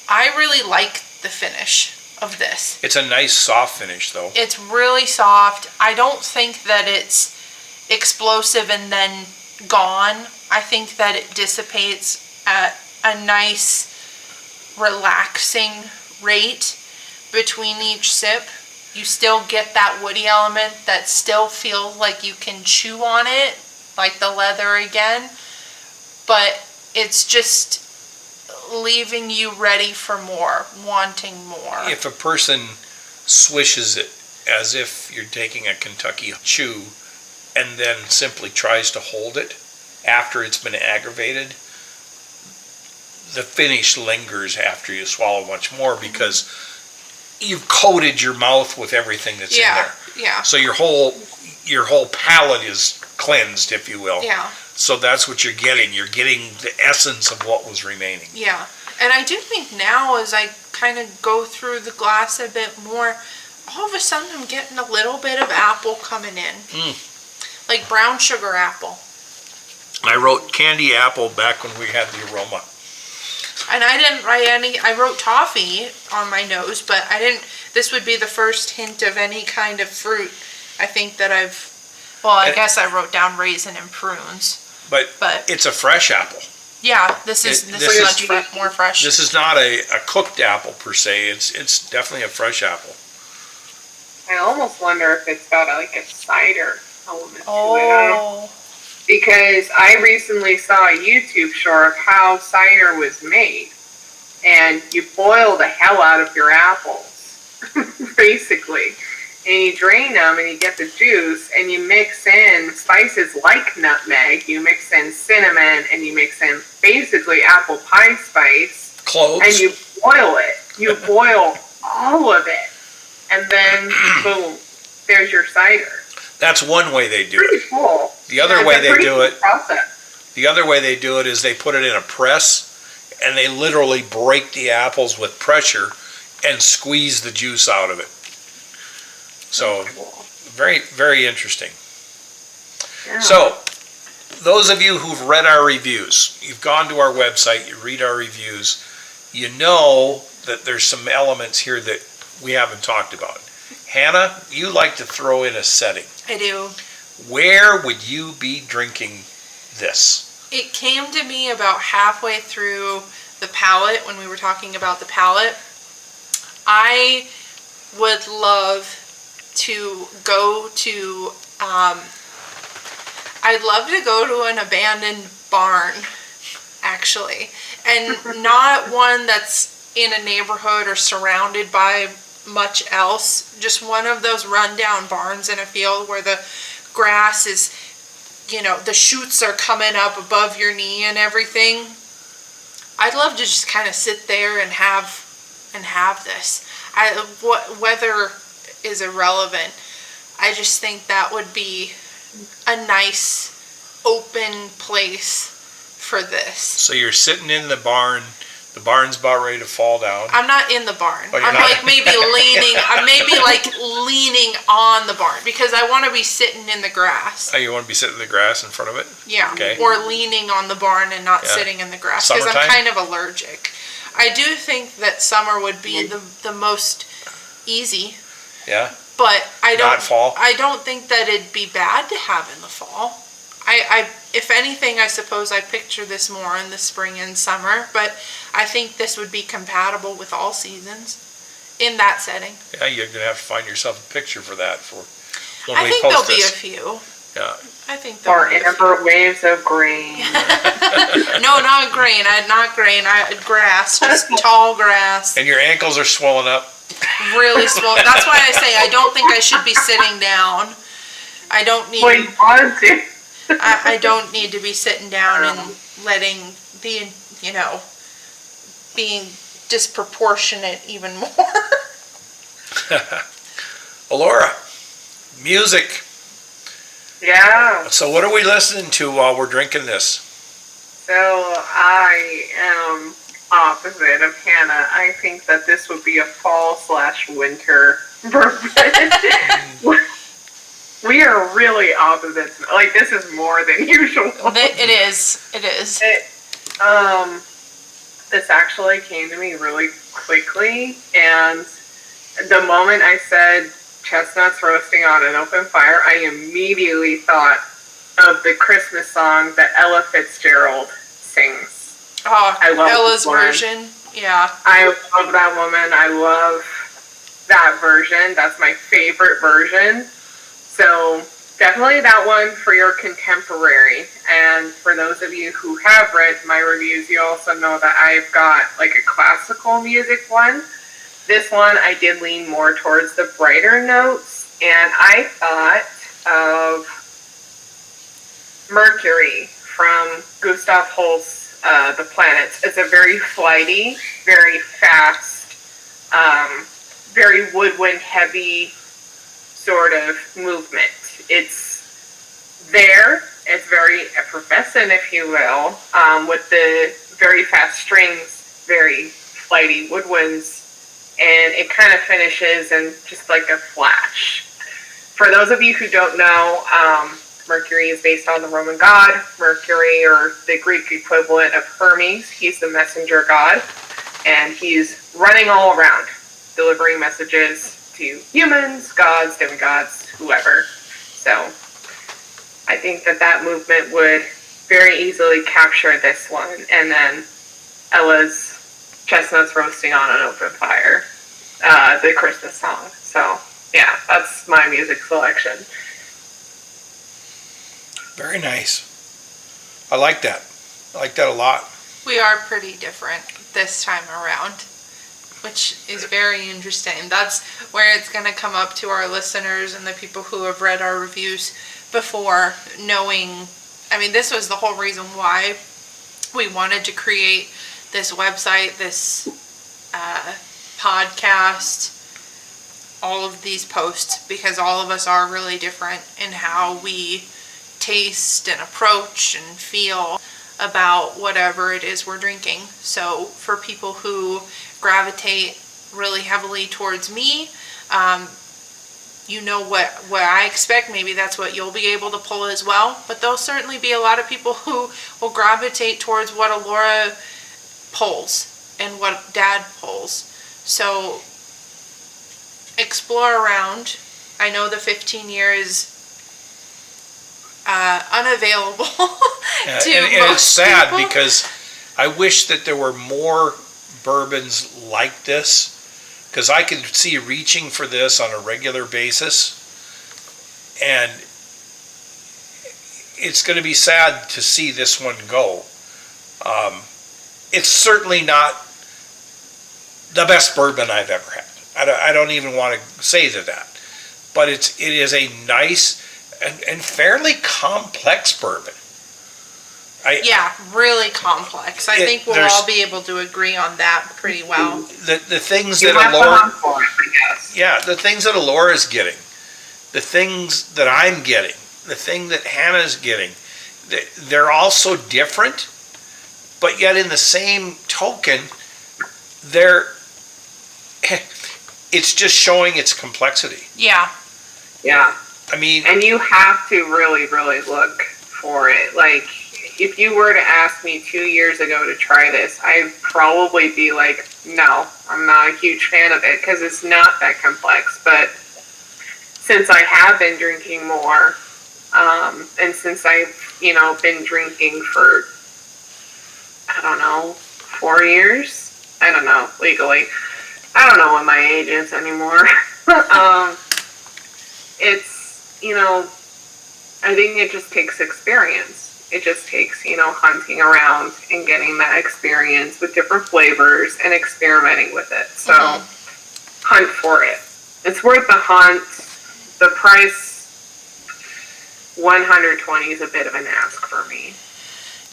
I really like the finish of this. It's a nice soft finish though. It's really soft. I don't think that it's explosive and then gone. I think that it dissipates at a nice relaxing rate between each sip. You still get that woody element that still feels like you can chew on it, like the leather again. But it's just leaving you ready for more, wanting more. If a person swishes it as if you're taking a Kentucky chew and then simply tries to hold it after it's been aggravated, the finish lingers after you swallow much more because you've coated your mouth with everything that's in there. Yeah. So your whole palate is cleansed, if you will. Yeah. So that's what you're getting. You're getting the essence of what was remaining. Yeah. And I do think now as I kind of go through the glass a bit more, all of a sudden I'm getting a little bit of apple coming in. Like brown sugar apple. I wrote candy apple back when we had the aroma. And I didn't write I wrote toffee on my nose, but this would be the first hint of any kind of fruit. I think that I guess I wrote down raisin and prunes. But it's a fresh apple. Yeah, this is much more fresh. This is not a cooked apple per se. It's definitely a fresh apple. I almost wonder if it's got a cider element to it. I don't know. Because I recently saw a YouTube short of how cider was made. And you boil the hell out of your apples, basically. And you drain them and you get the juice and you mix in spices like nutmeg. You mix in cinnamon and you mix in basically apple pie spice. Cloves. And you boil it. You boil all of it. And then, boom, there's your cider. That's one way they do Pretty it. cool. The other way they do it. Process. The other way they do it is they put it in a press and they literally break the apples with pressure and squeeze the juice out of it. So, very, very interesting. Yeah. So, those of you who've read our reviews, you've gone to our website, you read our reviews, you know that there's some elements here that we haven't talked about. Hannah, you like to throw in a setting. I do. Where would you be drinking this? It came to me about halfway through the palate when we were talking about the palate. I would love to go to, I'd love to go to an abandoned barn, actually. And not one that's in a neighborhood or surrounded by much else. Just one of those rundown barns in a field where the grass is, the shoots are coming up above your knee and everything. I'd love to just kind of sit there and have this. Weather is irrelevant. I just think that would be a nice open place for this. So you're sitting in the barn. The barn's about ready to fall down. I'm not in the barn. Oh, I'm like maybe leaning. I'm maybe like leaning on the barn because I want to be sitting in the grass. Oh, you want to be sitting in the grass in front of it? Yeah. Okay. Or leaning on the barn and not sitting in the grass because I'm kind of allergic. I do think that summer would be the most easy. Yeah. But I don't. Not fall. I don't think that it'd be bad to have in the fall. If anything, I suppose I picture this more in the spring and summer, but I think this would be compatible with all seasons in that setting. Yeah, you're going to have to find yourself a picture for that when we think post there'll be this. a few. Yeah. I think there'll be a amber few. waves of grain. No, not grain. Not grain. Grass. Just tall grass. And your ankles are swollen up. Really swollen. That's why I say I don't think I should be sitting down. I don't need. Well, you want to. I don't need to be sitting down and letting being disproportionate even more. Laura, music. Yeah. So what are we listening to while we're drinking this? So I am opposite of Hannah. I think that this would be a fall/winter bourbon. We are really opposites. Like, this is more than usual. It is. This actually came to me really quickly, and the moment I said chestnuts roasting on an open fire, I immediately thought of the Christmas song that Ella Fitzgerald sings. Oh, I love Ella's version. Yeah. I love that woman. I love that version. That's my favorite version. So definitely that one for your contemporary. And for those of you who have read my reviews, you also know that I've got like a classical music one. This one I did lean more towards the brighter notes, and I thought of Mercury from Gustav Holst's The Planets. It's a very flighty, very fast, very woodwind heavy sort of movement. It's there. It's very effervescent, if you will, with the very fast strings, very flighty woodwinds, and it kind of finishes in just like a flash. For those of you who don't know, Mercury is based on the Roman god Mercury, or the Greek equivalent of Hermes. He's the messenger god, and he's running all around, delivering messages to humans, gods, demigods, whoever. So I think that movement would very easily capture this one, and then Ella's chestnuts roasting on an open fire, the Christmas song. So yeah, that's my music selection. Very nice. I like that. I like that a lot. We are pretty different this time around, which is very interesting. That's where it's going to come up to our listeners and the people who have read our reviews before, knowing, I mean, this was the whole reason why we wanted to create this website, this podcast, all of these posts, because all of us are really different in how we taste and approach and feel about whatever it is we're drinking. So for people who gravitate really heavily towards me, you know what I expect. Maybe that's what you'll be able to pull as well. But there'll certainly be a lot of people who will gravitate towards what Alora pulls and what Dad pulls. So explore around. I know the 15 year is unavailable to and most it's sad people. because I wish that there were more bourbons like this, because I could see reaching for this on a regular basis, and it's going to be sad to see this one go. It's certainly not the best bourbon I've ever had. I don't even want to say that, but it is a nice and fairly complex bourbon. Yeah, really complex. I think we'll all be able to agree on that pretty well. The things You that have to Alora, hunt for it, I guess. yeah, the things that Alora's getting, the things that I'm getting, the thing that Hannah's getting, they're all so different, but yet in the same token, it's just showing its complexity. Yeah. Yeah. I mean, And you have to really, really look for it. Like, if you were to ask me 2 years ago to try this, I'd probably be like, no, I'm not a huge fan of it, because it's not that complex. But since I have been drinking more, and since I've, been drinking for, 4 years? I don't know, legally. I don't know what my age is anymore. It's, I think it just takes experience. It just takes, hunting around and getting that experience with different flavors and experimenting with it. So hunt for it. It's worth the hunt. The price, $120 is a bit of an ask for me.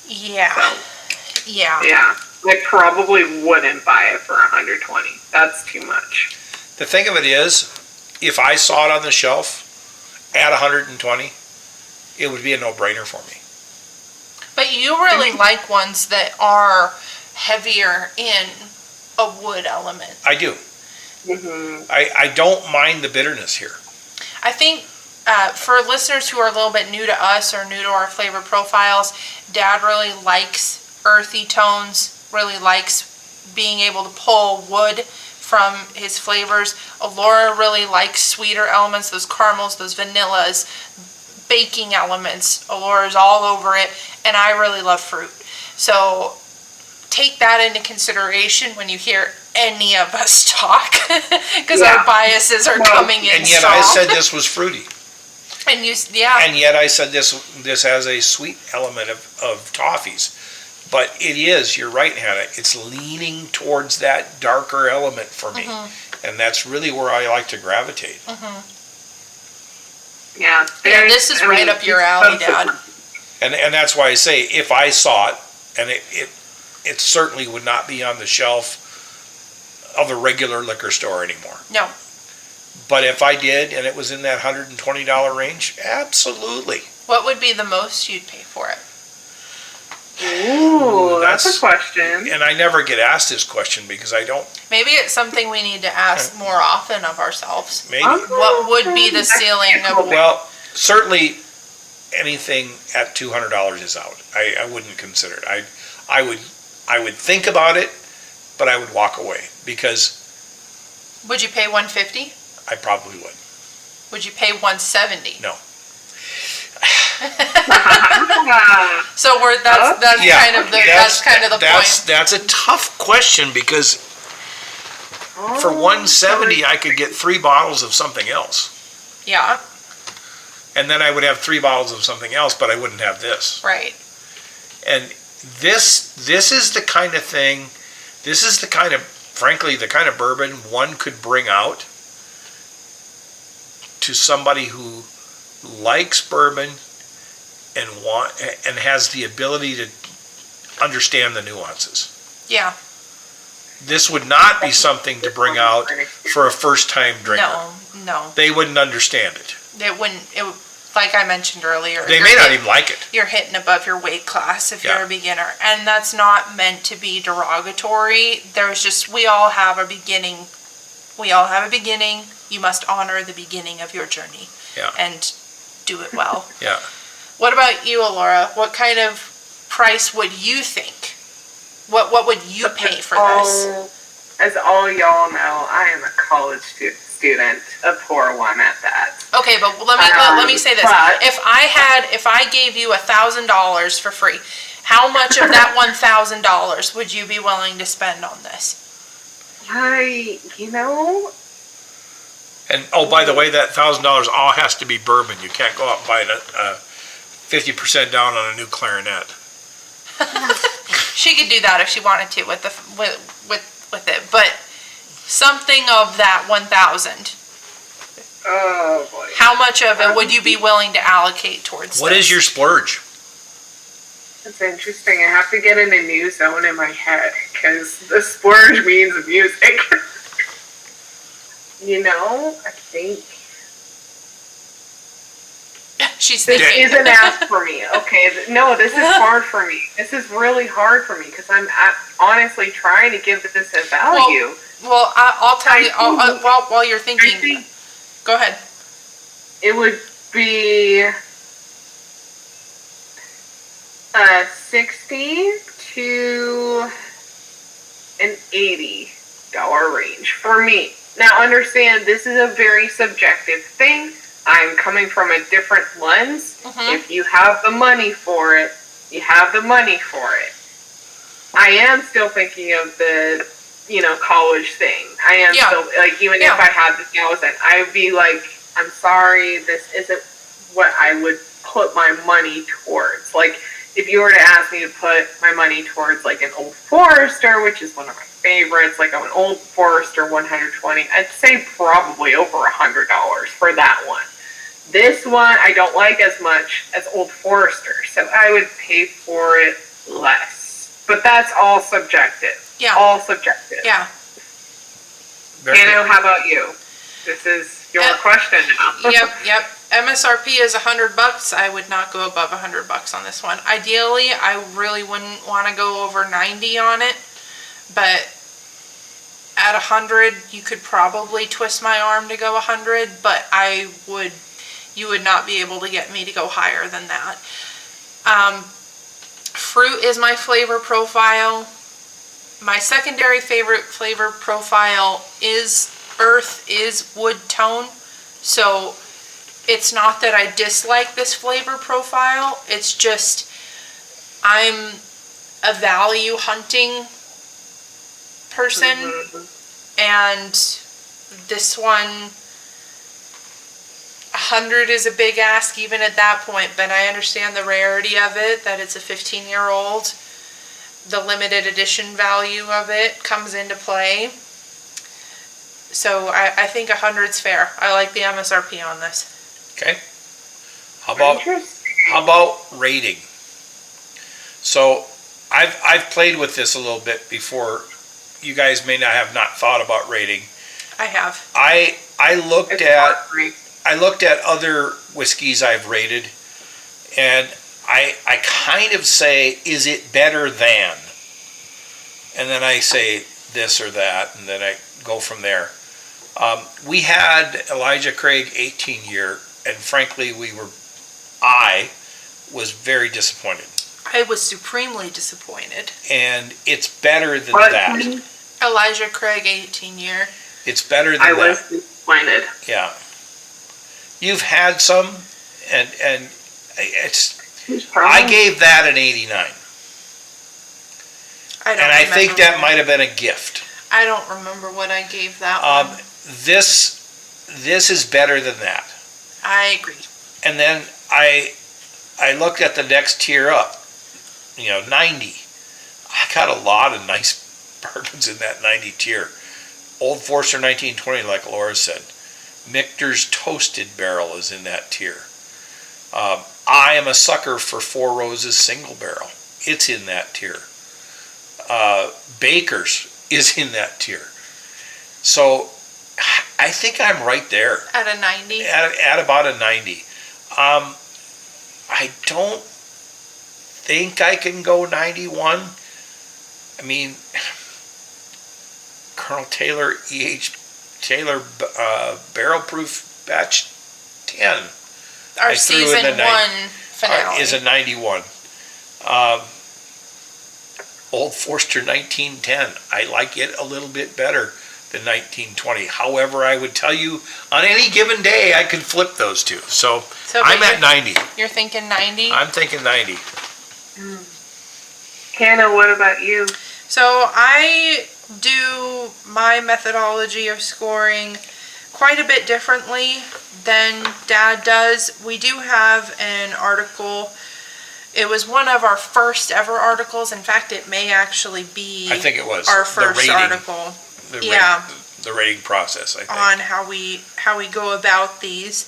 Yeah. So, yeah. yeah. I probably wouldn't buy it for $120. That's too much. the thing of it is, if I saw it on the shelf at 120, it would be a no-brainer for me. But you really like ones that are heavier in a wood element. I do. Mm-hmm. I don't mind the bitterness here. I think for listeners who are a little bit new to us or new to our flavor profiles, Dad really likes earthy tones, really likes being able to pull wood from his flavors. Alora really likes sweeter elements, those caramels, those vanillas, baking elements. Alora's all over it, and I really love fruit. So take that into consideration when you hear any of us talk, because our biases are coming in And yet strong. I said this was fruity. And yeah. And yet I said this has a sweet element of toffees. But it is, you're right, Hannah, it's leaning towards that darker element for me. And that's really where I like to gravitate. Yeah. Yeah, this is right up your alley, Dad. And that's why I say, if I saw it, and it certainly would not be on the shelf of a regular liquor store anymore. No. But if I did, and it was in that $120 range, absolutely. What would be the most you'd pay for it? Ooh, that's a question. And I never get asked this question because I don't. Maybe it's something we need to ask more often of ourselves. Maybe. What would be the ceiling of? Well, certainly anything at $200 is out. I wouldn't consider it. I would think about it, but I would walk away because. Would you pay $150? I probably would. Would you pay $170? No. So that's kind of the point. That's a tough question because for $170 I could get 3 bottles of something else. Yeah. And then I would have 3 bottles of something else, but I wouldn't have this. Right. And this is the kind of thing. This is frankly, the kind of bourbon one could bring out to somebody who likes bourbon and has the ability to understand the nuances. Yeah. This would not be something to bring out for a first-time drinker. No. They wouldn't understand it. It wouldn't. Like I mentioned earlier. They may not even like it. You're hitting above your weight class if you're a beginner, and that's not meant to be derogatory. We all have a beginning. You must honor the beginning of your journey. Yeah. And do it well. Yeah. What about you, Alora? What kind of price would you think? What would you pay for this? As all y'all know, I am a college student, a poor one at that. Okay, but let me say this: if I gave you $1,000 for free, how much of that $1,000 would you be willing to spend on this? And by the way, that $1,000 all has to be bourbon. You can't go out and buy 50% down on a new clarinet. She could do that if she wanted to with it, but something of that 1,000. Oh boy! How much of it would you be willing to allocate towards? What is your splurge? It's interesting. I have to get in a new zone in my head because the splurge means music. I think she's thinking. This isn't asked for me. Okay, no, this is hard for me. This is really hard for me because I'm honestly trying to give this a value. Well, I'll tell you. While you're thinking, go ahead. It would be $60 to an $80 range for me. Now, understand, this is a very subjective thing. I'm coming from a different lens. If you have the money for it, you have the money for it. I am still thinking of the, college thing. I am still, even if I had the 1,000, I would be like, I'm sorry, this isn't what I would put my money towards. Like, if you were to ask me to put my money towards, like, an Old Forester, which is one of my favorites, like an Old Forester 120, I'd say probably over $100 for that one. This one I don't like as much as Old Forester, so I would pay for it less. But that's all subjective. Yeah. All subjective. Yeah. Hannah, how about you? This is your question now. Yep. MSRP is $100. I would not go above $100 on this one. Ideally, I really wouldn't want to go over 90 on it, but at 100, you could probably twist my arm to go 100, but you would not be able to get me to go higher than that. Fruit is my flavor profile. My secondary favorite flavor profile is earth, is wood tone. So it's not that I dislike this flavor profile. It's just I'm a value hunting person, and this one, 100 is a big ask even at that point, but I understand the rarity of it, that it's a 15-year-old. The limited edition value of it comes into play. So I think 100's fair. I like the MSRP on this. Okay. How about rating? So I've played with this a little bit before. You guys may not have thought about rating. I have. I looked at other whiskeys I've rated, and I kind of say, is it better than? And then I say this or that, and then I go from there. We had Elijah Craig 18-year, and frankly, I was very disappointed. I was supremely disappointed. And it's better than that. Elijah Craig 18-year. It's better than that. I was disappointed. Yeah. You've had some, and it's. I gave that an 89. I think that might have been a gift. I don't remember what I gave that one. This is better than that. I agree. And then I looked at the next tier up, 90. I got a lot of nice bourbons in that 90 tier. Old Forester 1920, like Laura said. Michter's Toasted Barrel is in that tier. I am a sucker for Four Roses Single Barrel. It's in that tier. Baker's is in that tier. So I think I'm right there. At a 90? At about a 90. I don't think I can go 91. I mean, Colonel Taylor E.H. Taylor Barrel Proof Batch 10. Our season 1 finale. Is a 91. Old Forester 1910. I like it a little bit better than 1920. However, I would tell you on any given day I could flip those two. So I'm at 90. You're thinking 90? I'm thinking 90. Hannah, what about you? So I do my methodology of scoring quite a bit differently than Dad does. We do have an article. It was one of our first ever articles. In fact, it may actually be I think it was our first article. The rating process, I think. On how we go about these.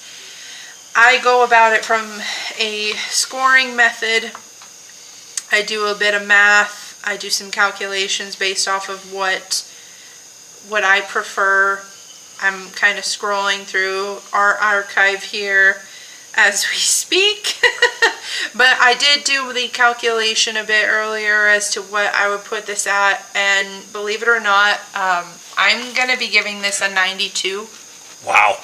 I go about it from a scoring method. I do a bit of math. I do some calculations based off of what I prefer. I'm kind of scrolling through our archive here as we speak. But I did do the calculation a bit earlier as to what I would put this at, and believe it or not, I'm going to be giving this a 92. Wow.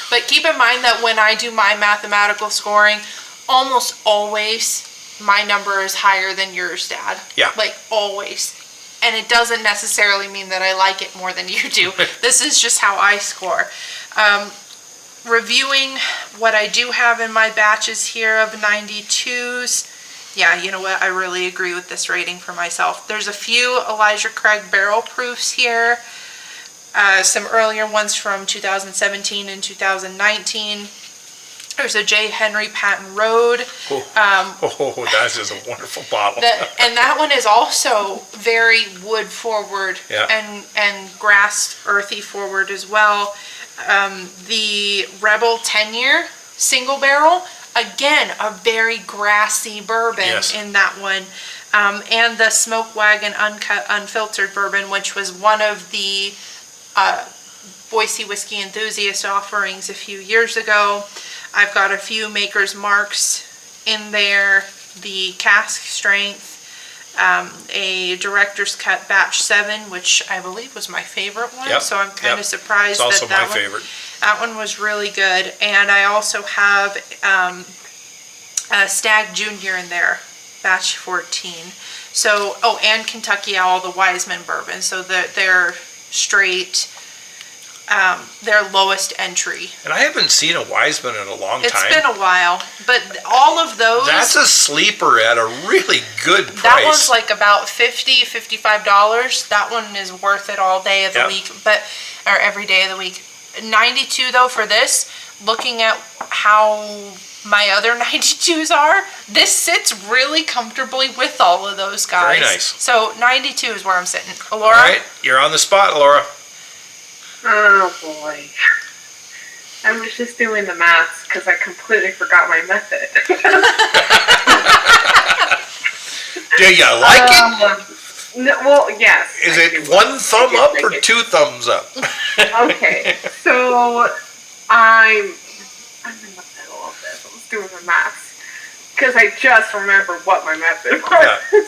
But keep in mind that when I do my mathematical scoring, almost always my number is higher than yours, Dad. Yeah. Like, always. And it doesn't necessarily mean that I like it more than you do. This is just how I score. Reviewing what I do have in my batches here of 92s, yeah, you know what? I really agree with this rating for myself. There's a few Elijah Craig barrel proofs here. Some earlier ones from 2017 and 2019. There's a J. Henry Patton Road. That is a wonderful bottle. And that one is also very wood forward, yeah. and grass earthy forward as well. The Rebel 10-year single barrel, again, a very grassy bourbon in that one. And the Smoke Wagon Uncut Unfiltered Bourbon, which was one of the Boise Whiskey Enthusiast offerings a few years ago. I've got a few Maker's Marks in there, the cask strength, a Director's Cut Batch 7, which I believe was my favorite one. Yep. So I'm kind of surprised it's also that my favorite. That one was really good. And I also have a Stag Junior in there, Batch 14. So, and Kentucky Owl, the Wiseman Bourbon. So they're straight, their lowest entry. And I haven't seen a Wiseman in a long time. It's been a while, but all of those. That's a sleeper at a really good price. That one's like about $50, $55. That one is worth it all day of the week, or every day of the week. 92 though for this, looking at how my other 92s are, this sits really comfortably with all of those guys. Very nice. So 92 is where I'm sitting. Laura? All right, you're on the spot, Laura. Oh boy. I was just doing the maths because I completely forgot my method. Do you like it? No, well, yes. Is it one thumb up or two thumbs up? Okay, so I'm in the middle of this. I was doing the maths because I just remembered what my method was. Yeah.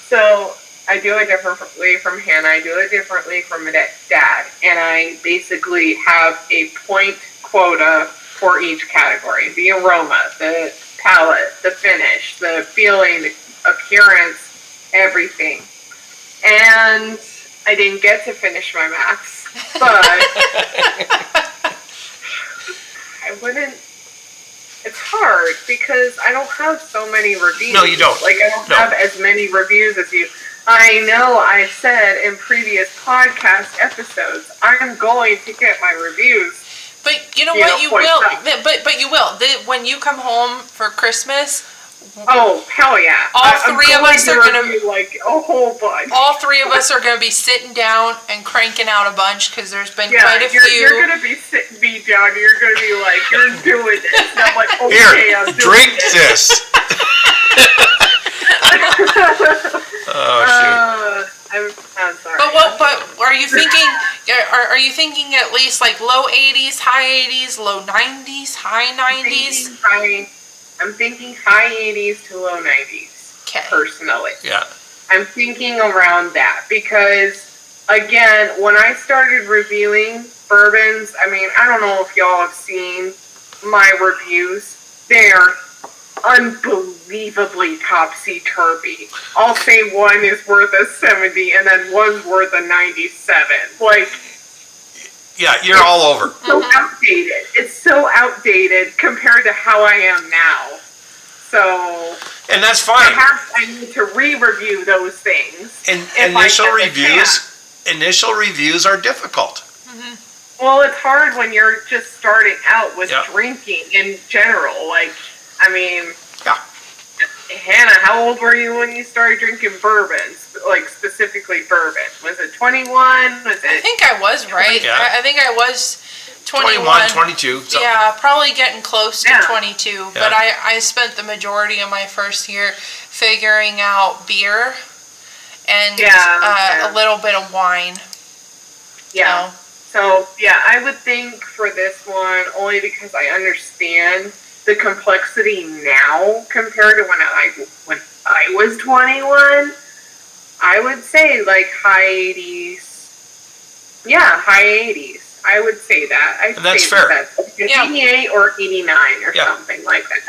So I do it differently from Hannah. I do it differently from Dad, and I basically have a point quota for each category: the aroma, the palate, the finish, the feeling, the appearance, everything. And I didn't get to finish my maths, but I wouldn't. It's hard because I don't have so many reviews. No, you don't. Like, I don't have as many reviews as you. I know I've said in previous podcast episodes, I'm going to get my reviews. But you know what? You will. But you will. When you come home for Christmas. Oh, hell yeah. All three of us are going to be like a whole bunch. All three of us are going to be sitting down and cranking out a bunch because there's been quite a few. You're going to be sitting me down. You're going to be like, you're doing this. And I'm like, okay, Here, I'm doing drink this. Oh, shoot. I'm sorry. But are you thinking? Are you thinking at least like low 80s, high 80s, low 90s, high 90s? I'm thinking high 80s to low 90s. Okay. Personally. Yeah. I'm thinking around that because, again, when I started reviewing bourbons, I mean, I don't know if y'all have seen my reviews. They're unbelievably topsy-turvy. I'll say one is worth a 70 and then one's worth a 97. Like, yeah, you're all over. So outdated. It's so outdated compared to how I am now. So, and that's fine. Perhaps I need to re-review those things. And initial reviews are difficult. Mm-hmm. Well, it's hard when you're just starting out with drinking in general. Like, I mean, Hannah, how old were you when you started drinking bourbons? Like, specifically bourbon? Was it 21? Was it? I think I was, right? Yeah. I think I was 21, 22. Something. Yeah, probably getting close to 22. Yeah. But I spent the majority of my first year figuring out beer and a little bit of wine. Yeah. So, yeah, I would think for this one, only because I understand the complexity now compared to when I was 21, I would say like high 80s. Yeah, high 80s. I would say that. And that's fair. That's 88 or 89 or something like that.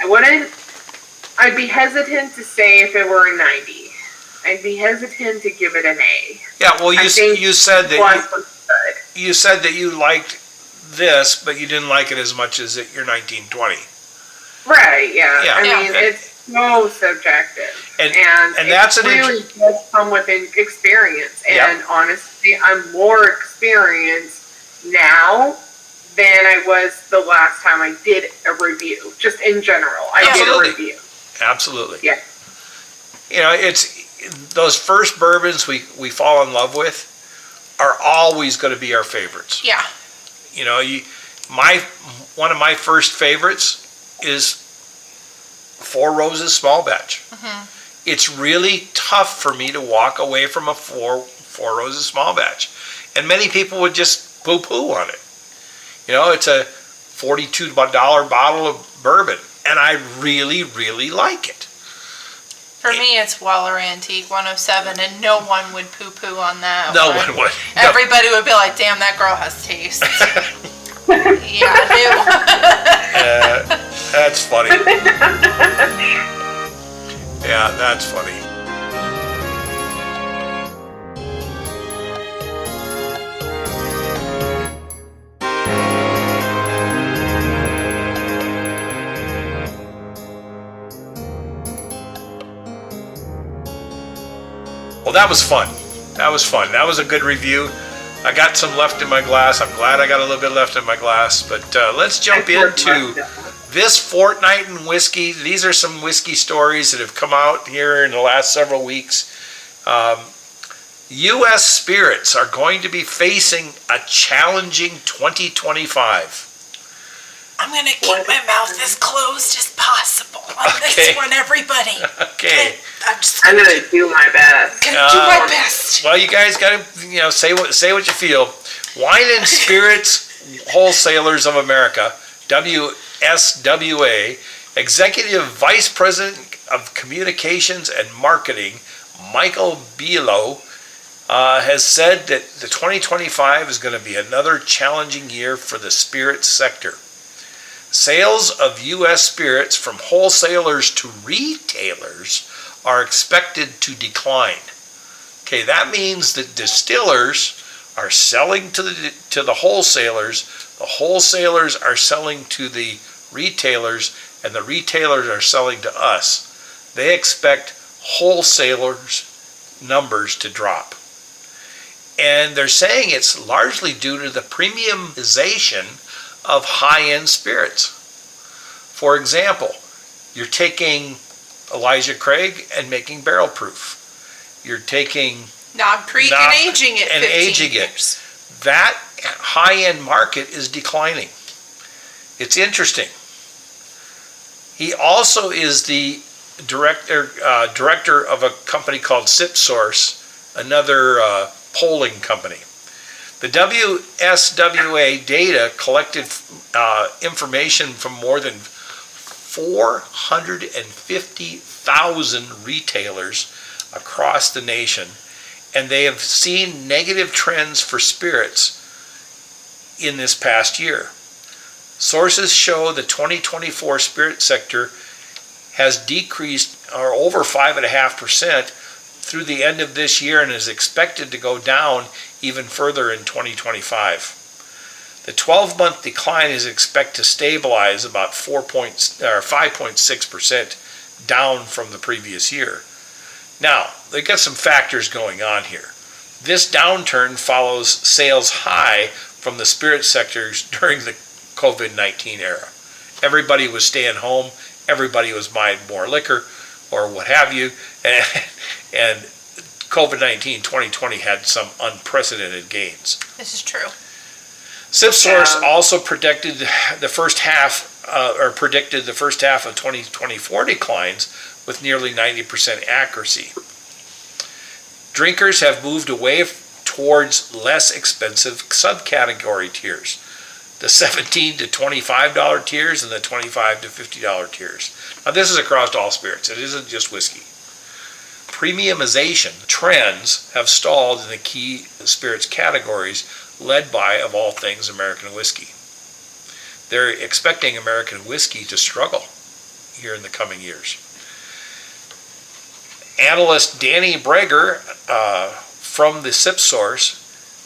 I'd be hesitant to say if it were a 90. I'd be hesitant to give it an A. Yeah, well, you said that you said that you liked this, but you didn't like it as much as your 1920. Right, yeah. I mean, it's so subjective. And that's really does come with an experience. And honestly, I'm more experienced now than I was the last time I did a review. Just in general, I did a review. Absolutely. Yeah. You know, it's those first bourbons we fall in love with are always going to be our favorites. Yeah. You know, one of my first favorites is Four Roses Small Batch. Mm-hmm. It's really tough for me to walk away from a Four Roses Small Batch. And many people would just poo-poo on it. You know, it's a $42 bottle of bourbon, and I really, really like it. For me, it's Weller Antique 107, and no one would poo-poo on that. No one would. Everybody would be like, damn, that girl has taste. Yeah, I do. That's funny. Yeah, that's funny. Well, that was fun. That was a good review. I got some left in my glass. I'm glad I got a little bit left in my glass. But let's jump into this fortnight in whiskey. These are some whiskey stories that have come out here in the last several weeks. U.S. spirits are going to be facing a challenging 2025 I'm going to keep my mouth as closed as possible on this one, everybody. Okay. I'm going to do my best. Going to do my best. Well, you guys got to, say what you feel. Wine and Spirits Wholesalers of America, WftA, Executive Vice President of Communications and Marketing, Michael Below, has said that the 2025 is going to be another challenging year for the spirits sector. Sales of U.S. spirits from wholesalers to retailers are expected to decline. Okay, that means that distillers are selling to the wholesalers are selling to the retailers, and the retailers are selling to us. They expect wholesalers' numbers to drop. And they're saying it's largely due to the premiumization of high-end spirits. For example, you're taking Elijah Craig and making barrel proof. You're taking Knob Creek and aging it 15 years. That high-end market is declining. It's interesting. He also is the director of a company called SipSource, another polling company. The WSWA data collected information from more than 450,000 retailers across the nation, and they have seen negative trends for spirits in this past year. Sources show the 2024 spirit sector has decreased over 5.5% through the end of this year and is expected to go down even further in 2025. The 12-month decline is expected to stabilize about 5.6% down from the previous year. Now, they've got some factors going on here. This downturn follows sales high from the spirit sectors during the COVID-19 era. Everybody was staying home, everybody was buying more liquor or what have you, and COVID-19 2020 had some unprecedented gains. This is true. SipSource also predicted the first half of 2024 declines with nearly 90% accuracy. Drinkers have moved away towards less expensive subcategory tiers, the $17 to $25 tiers and the $25 to $50 tiers. Now this is across all spirits. It isn't just whiskey. Premiumization trends have stalled in the key spirits categories led by, of all things, American whiskey. They're expecting American whiskey to struggle here in the coming years. Analyst Danny Breger from the SipSource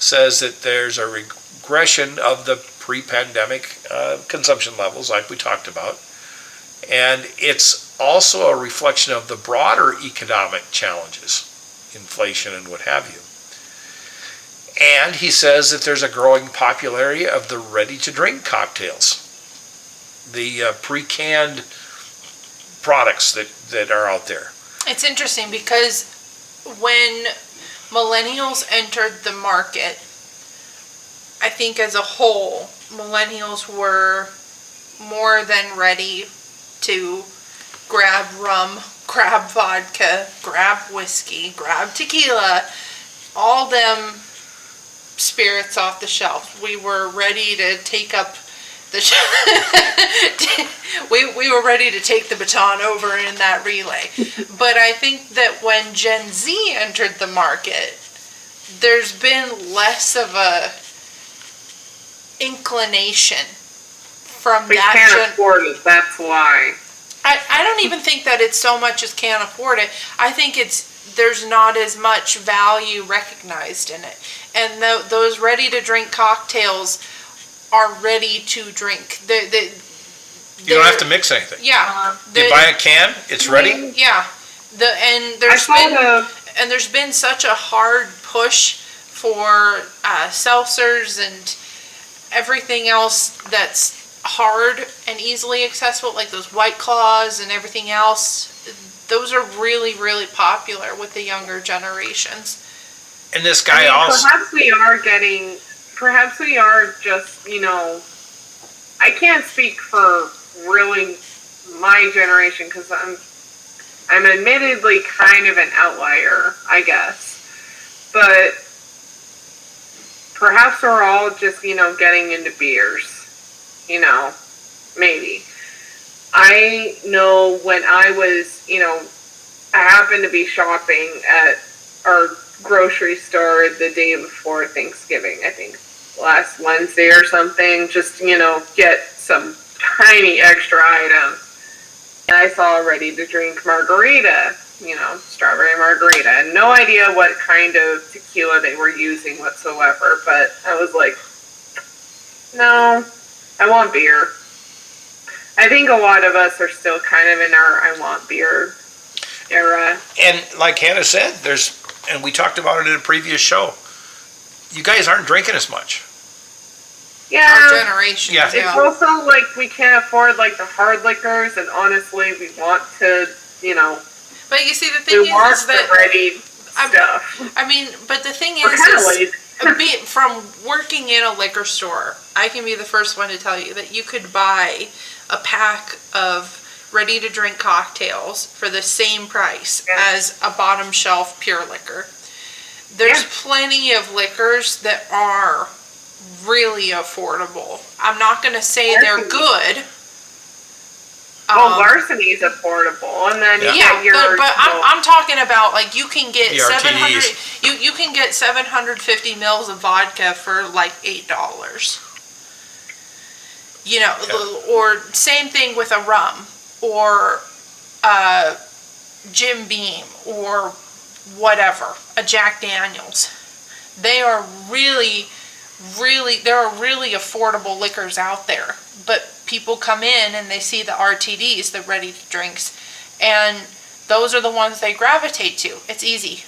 says that there's a regression of the pre-pandemic consumption levels like we talked about, and it's also a reflection of the broader economic challenges, inflation and what have you. And he says that there's a growing popularity of the ready-to-drink cocktails, the pre-canned products that are out there. It's interesting because when millennials entered the market, I think as a whole, millennials were more than ready to grab rum, grab vodka, grab whiskey, grab tequila, all them spirits off the shelf. We were ready to take up the we were ready to take the baton over in that relay. But I think that when Gen Z entered the market, there's been less of a inclination from we that. We can't afford it, that's why. I don't even think that it's so much as can't afford it. I think there's not as much value recognized in it. And those ready-to-drink cocktails are ready to drink. You don't have to mix anything. Yeah. You buy a can, it's ready. Yeah. There's been such a hard push for seltzers and everything else that's hard and easily accessible, like those White Claws and everything else, those are really, really popular with the younger generations. And this guy also... Perhaps we are just, I can't speak for really my generation because I'm admittedly kind of an outlier, I guess. But perhaps we're all just, getting into beers. Maybe. I know when I was, I happened to be shopping at our grocery store the day before Thanksgiving, I think last Wednesday or something, just, get some tiny extra items. And I saw a ready-to-drink margarita, strawberry margarita. And no idea what kind of tequila they were using whatsoever, but I was like, no, I want beer. I think a lot of us are still kind of in our I want beer era. And like Hannah said, and we talked about it in a previous show, you guys aren't drinking as much. Yeah. Our generation. Yeah. It's also like we can't afford like the hard liquors, and honestly, we want to, But you see, the thing is that ready stuff. But the thing We're kind of is lazy. from working in a liquor store, I can be the first one to tell you that you could buy a pack of ready-to-drink cocktails for the same price as a bottom shelf pure liquor. There's plenty of liquors that are really affordable. I'm not going to say they're good. Larceny's affordable, and then I'm talking about like you can get the 700. RTDs. You can get 750 mils of vodka for like $8. Or same thing with a rum or Jim Beam or whatever, a Jack Daniels. There are really affordable liquors out there, but people come in and they see the RTDs, the ready drinks, and those are the ones they gravitate to. It's easy.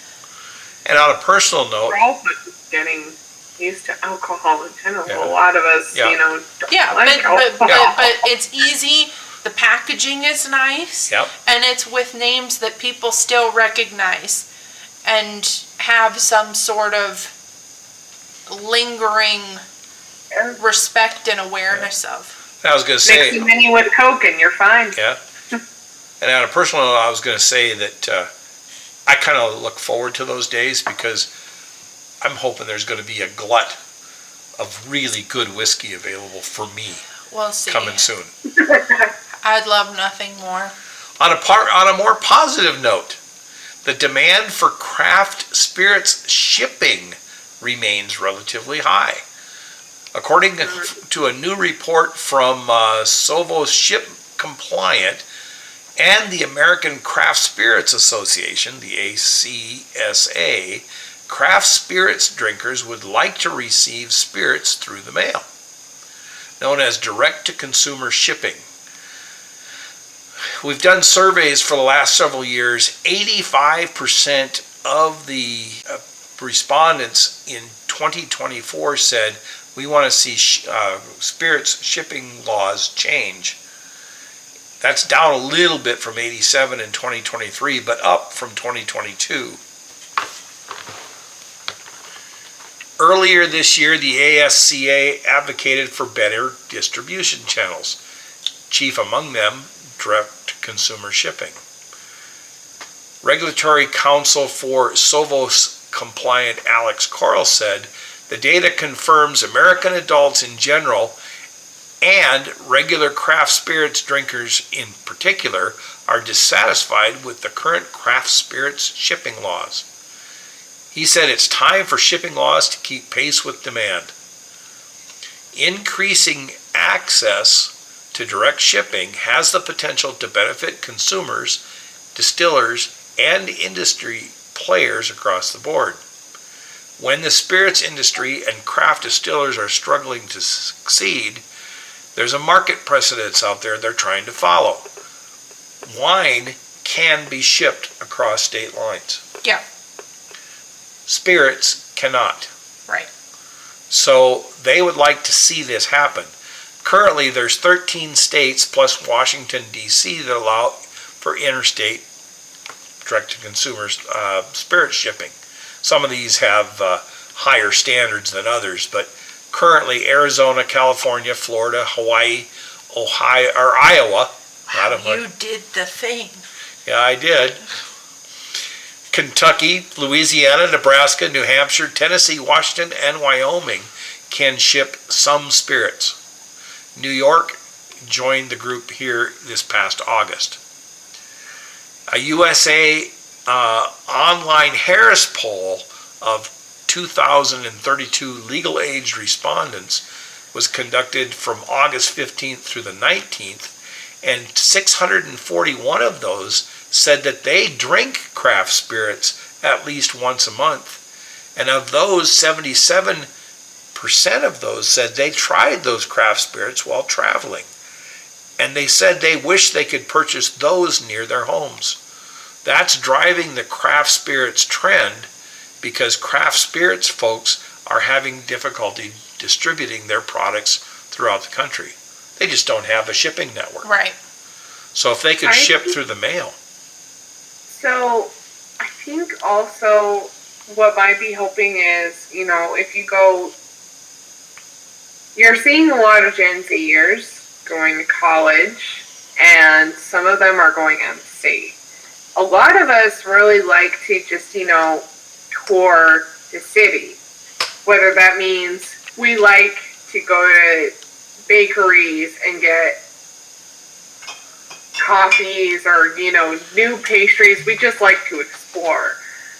And on a personal note, we're also just getting used to alcohol in general. A lot of us, don't like alcohol. But it's easy. The packaging is nice, and it's with names that people still recognize and have some sort of lingering respect and awareness of. I was going to say... Mix the mini with Coke and you're fine. Yeah. And on a personal note, I was going to say that I kind of look forward to those days because I'm hoping there's going to be a glut of really good whiskey available for me. We'll see. Coming soon. I'd love nothing more. On a more positive note, the demand for craft spirits shipping remains relatively high. According to a new report from Sovos Ship Compliant and the American Craft Spirits Association, the ACSA, craft spirits drinkers would like to receive spirits through the mail, known as direct-to-consumer shipping. We've done surveys for the last several years. 85% of the respondents in 2024 said we want to see spirits shipping laws change. That's down a little bit from 87 in 2023, but up from 2022. Earlier this year, the ASCA advocated for better distribution channels, chief among them direct-to-consumer shipping. Regulatory counsel for Sovos Compliant Alex Coral said, the data confirms American adults in general and regular craft spirits drinkers in particular are dissatisfied with the current craft spirits shipping laws. He said it's time for shipping laws to keep pace with demand. Increasing access to direct shipping has the potential to benefit consumers, distillers, and industry players across the board. When the spirits industry and craft distillers are struggling to succeed, there's a market precedence out there they're trying to follow. Wine can be shipped across state lines. Yeah. Spirits cannot. Right. So they would like to see this happen. Currently, there's 13 states plus Washington, D.C. that allow for interstate direct-to-consumer spirit shipping. Some of these have higher standards than others, but currently Arizona, California, Florida, Hawaii, Ohio, or Iowa. You did the thing. Yeah, I did. Kentucky, Louisiana, Nebraska, New Hampshire, Tennessee, Washington, and Wyoming can ship some spirits. New York joined the group here this past August. A USA online Harris poll of 2,032 legal-aged respondents was conducted from August 15th through the 19th, and 641 of those said that they drink craft spirits at least once a month. And of those, 77% of those said they tried those craft spirits while traveling. And they said they wish they could purchase those near their homes. That's driving the craft spirits trend, because craft spirits folks are having difficulty distributing their products throughout the country. They just don't have a shipping network. Right. So if they could ship through the mail. So I think also what might be helping is, if you go, you're seeing a lot of Gen Zers going to college, and some of them are going out of state. A lot of us really like to just, tour the city. Whether that means we like to go to bakeries and get coffees or, new pastries. We just like to explore.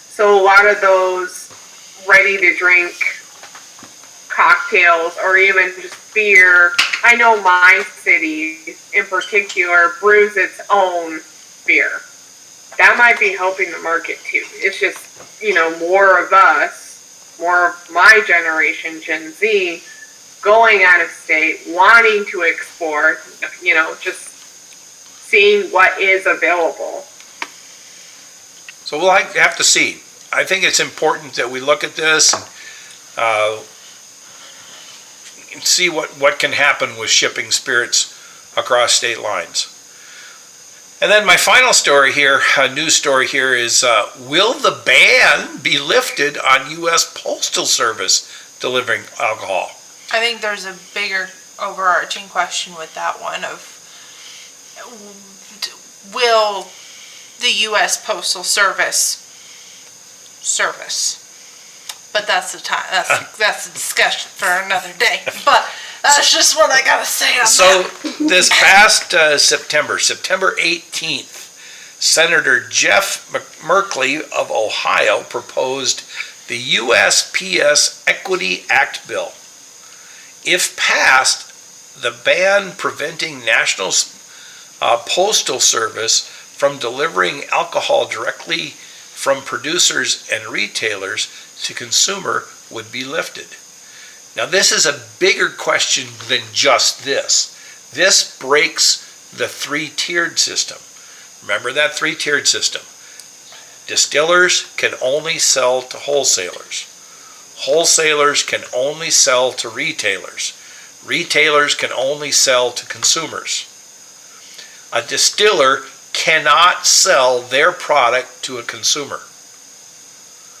So a lot of those ready-to-drink cocktails or even just beer. I know my city in particular brews its own beer. That might be helping the market too. It's just, more of us, more of my generation, Gen Z, going out of state, wanting to explore, just seeing what is available. So we'll have to see. I think it's important that we look at this and see what can happen with shipping spirits across state lines. And then my final story here, a news story here, is will the ban be lifted on U.S. Postal Service delivering alcohol? I think there's a bigger overarching question with that one of, will the U.S. Postal Service service? But that's the time. That's a discussion for another day. But that's just what I gotta say on that. This past September 18th, Senator Jeff Merkley of Ohio proposed the USPS Equity Act bill. If passed, the ban preventing National Postal Service from delivering alcohol directly from producers and retailers to consumer would be lifted. Now this is a bigger question than just this. This breaks the three-tiered system. Remember that three-tiered system. Distillers can only sell to wholesalers. Wholesalers can only sell to retailers. Retailers can only sell to consumers. A distiller cannot sell their product to a consumer.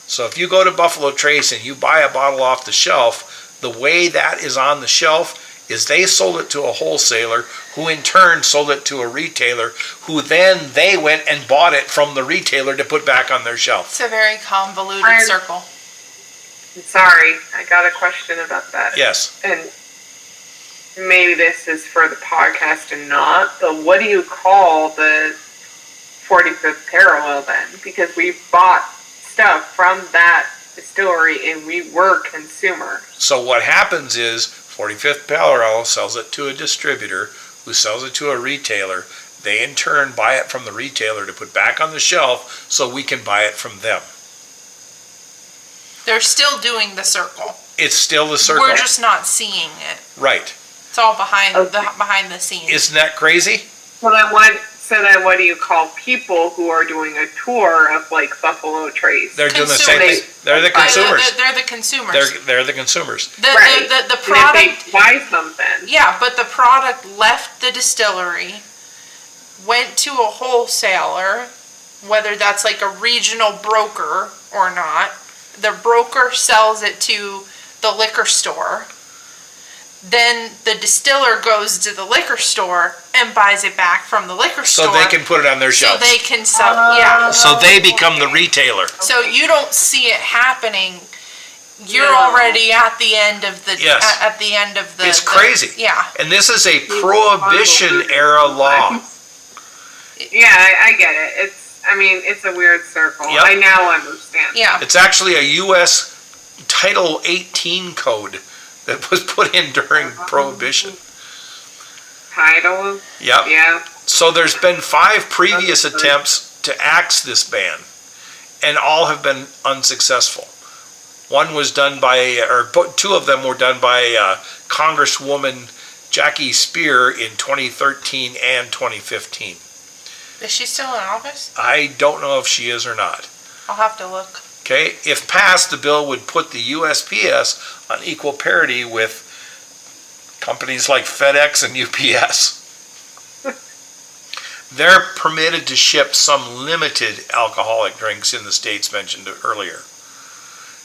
So if you go to Buffalo Trace and you buy a bottle off the shelf, the way that is on the shelf is they sold it to a wholesaler, who in turn sold it to a retailer, who then they went and bought it from the retailer to put back on their shelf. It's a very convoluted circle. Sorry, I got a question about that. Yes. And maybe this is for the podcast and not, but what do you call the 45th parallel then? Because we bought stuff from that distillery and we were consumers. So what happens is 45th parallel sells it to a distributor who sells it to a retailer. They in turn buy it from the retailer to put back on the shelf so we can buy it from them. They're still doing the circle. It's still the circle. We're just not seeing it. Right. It's all behind the scenes. Isn't that crazy? Well, then So then what do you call people who are doing a tour of like Buffalo Trace? They're doing the same thing. They're the consumers. They're the consumers. They're the consumers. The product. And if they buy something. Yeah, but the product left the distillery, went to a wholesaler, whether that's like a regional broker or not. The broker sells it to the liquor store. Then the distiller goes to the liquor store and buys it back from the liquor store. So they can put it on their shelf. So they can sell, yeah. So they become the retailer. So you don't see it happening. You're already at the end of the. Yes. At the end of the. It's crazy. Yeah. And this is a Prohibition era law. Yeah, I get it. It's a weird circle. Yep. I now understand. Yeah. It's actually a U.S. Title 18 code that was put in during Prohibition. Title? Yep. Yeah. So there's been 5 previous attempts to axe this ban, and all have been unsuccessful. One was done by, or 2 of them were done by Congresswoman Jackie Spear in 2013 and 2015. Is she still in office? I don't know if she is or not. I'll have to look. Okay, if passed, the bill would put the USPS on equal parity with companies like FedEx and UPS. They're permitted to ship some limited alcoholic drinks in the states mentioned earlier.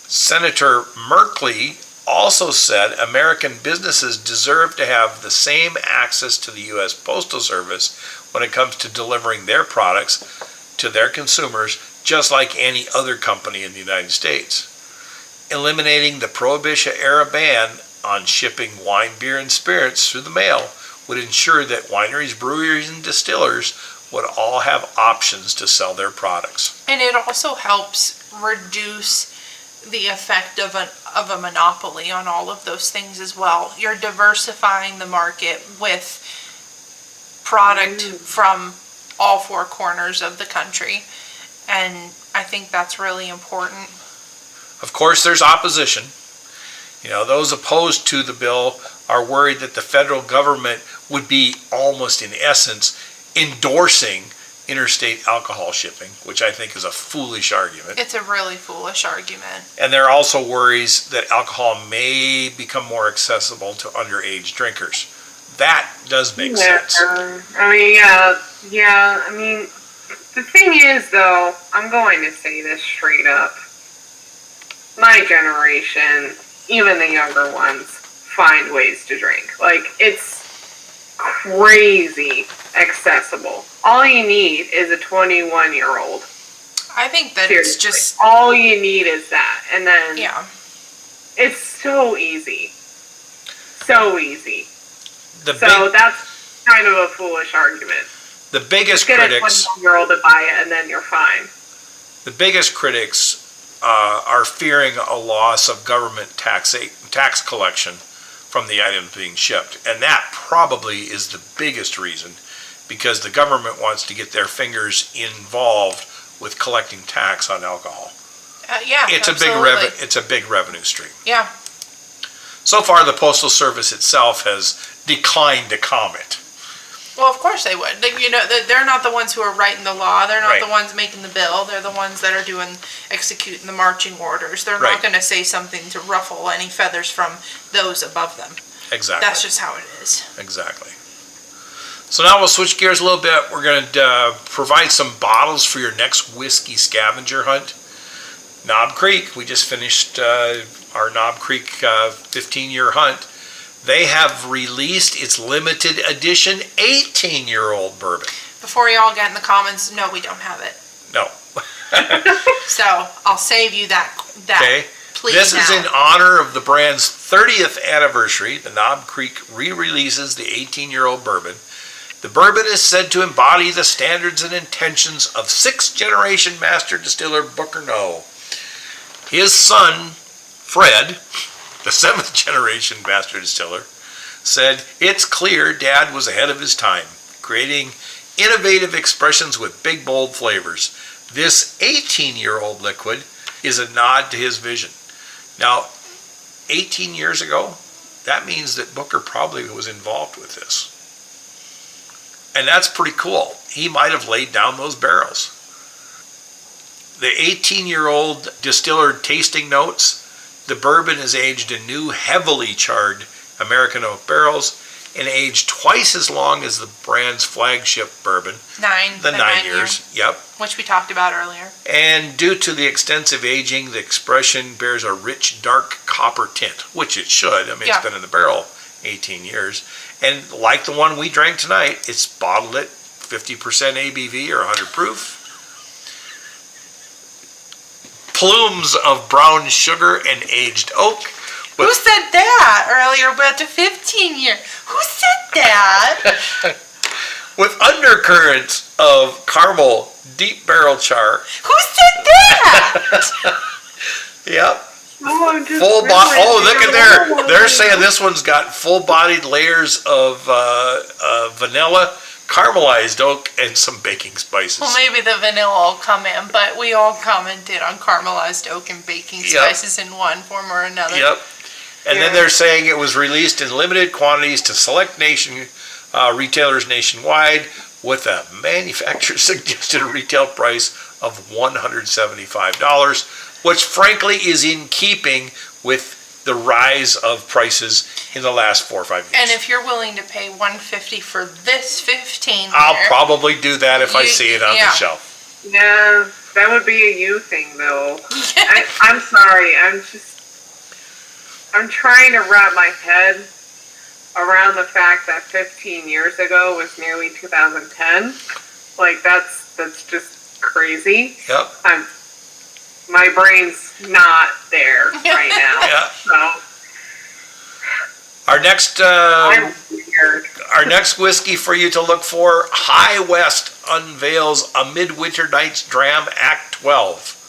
Senator Merkley also said American businesses deserve to have the same access to the U.S. Postal Service when it comes to delivering their products to their consumers, just like any other company in the United States. Eliminating the Prohibition-era ban on shipping wine, beer, and spirits through the mail would ensure that wineries, breweries, and distillers would all have options to sell their products. And it also helps reduce the effect of a monopoly on all of those things as well. You're diversifying the market with product from all 4 corners of the country. And I think that's really important. Of course, there's opposition. Those opposed to the bill are worried that the federal government would be almost in essence endorsing interstate alcohol shipping, which I think is a foolish argument. It's a really foolish argument. And there are also worries that alcohol may become more accessible to underage drinkers. That does make sense. The thing is, though, I'm going to say this straight up. My generation, even the younger ones, find ways to drink. Like, it's crazy accessible. All you need is a 21-year-old. I think that Seriously. it's just... All you need is that. And then... Yeah. It's so easy. So easy. That's kind of a foolish argument. The biggest Get critics... a 21-year-old to buy it, and then you're fine. The biggest critics are fearing a loss of government tax collection from the items being shipped. And that probably is the biggest reason, because the government wants to get their fingers involved with collecting tax on alcohol. It's a big revenue stream. Yeah. So far, the Postal Service itself has declined to comment. Well, of course they would. They're not the ones who are writing the law. They're not Right. the ones making the bill. They're the ones that are executing the marching orders. They're Right. not going to say something to ruffle any feathers from those above them. Exactly. That's just how it is. Exactly. So now we'll switch gears a little bit. We're going to provide some bottles for your next whiskey scavenger hunt. Knob Creek, we just finished our Knob Creek 15-year hunt. They have released its limited edition 18-year-old bourbon. Before y'all get in the comments, no, we don't have it. No. So I'll save you that. Okay. Please. This is now. in honor of the brand's 30th anniversary. The Knob Creek re-releases the 18-year-old bourbon. The bourbon is said to embody the standards and intentions of 6th-generation master distiller Booker Noe. His son, Fred, the 7th-generation master distiller, said, "It's clear Dad was ahead of his time, creating innovative expressions with big, bold flavors. This 18-year-old liquid is a nod to his vision." Now, 18 years ago, that means that Booker probably was involved with this. And that's pretty cool. He might have laid down those barrels. The 18-year-old distiller tasting notes. The bourbon is aged in new, heavily charred American oak barrels and aged twice as long as the brand's flagship bourbon. The 9 years. Yep. Which we talked about earlier. And due to the extensive aging, the expression bears a rich, dark copper tint, which it should. I mean, It's been in the barrel 18 years. And like the one we drank tonight, it's bottled at 50% ABV or 100 proof. Plumes of brown sugar and aged oak. Who said that earlier about the 15 year? Who said that? With undercurrents of caramel, deep barrel char. Who said that? Yep. Oh, look at there. They're saying this one's got full-bodied layers of vanilla, caramelized oak, and some baking spices. Well, maybe the vanilla will come in, but we all commented on caramelized oak and baking spices in one form or another. Yep. And then they're saying it was released in limited quantities to select retailers nationwide with a manufacturer-suggested retail price of $175, which frankly is in keeping with the rise of prices in the last 4 or 5 years. And if you're willing to pay $150 for this 15, I'll probably do that if I see it on the shelf. Yeah, that would be a you thing, though. I'm sorry. I'm trying to wrap my head around the fact that 15 years ago was nearly 2010. Like, that's just crazy. Yep. My brain's not there right now. Yeah. So our next whiskey for you to look for, High West unveils a Midwinter Night's Dram Act 12.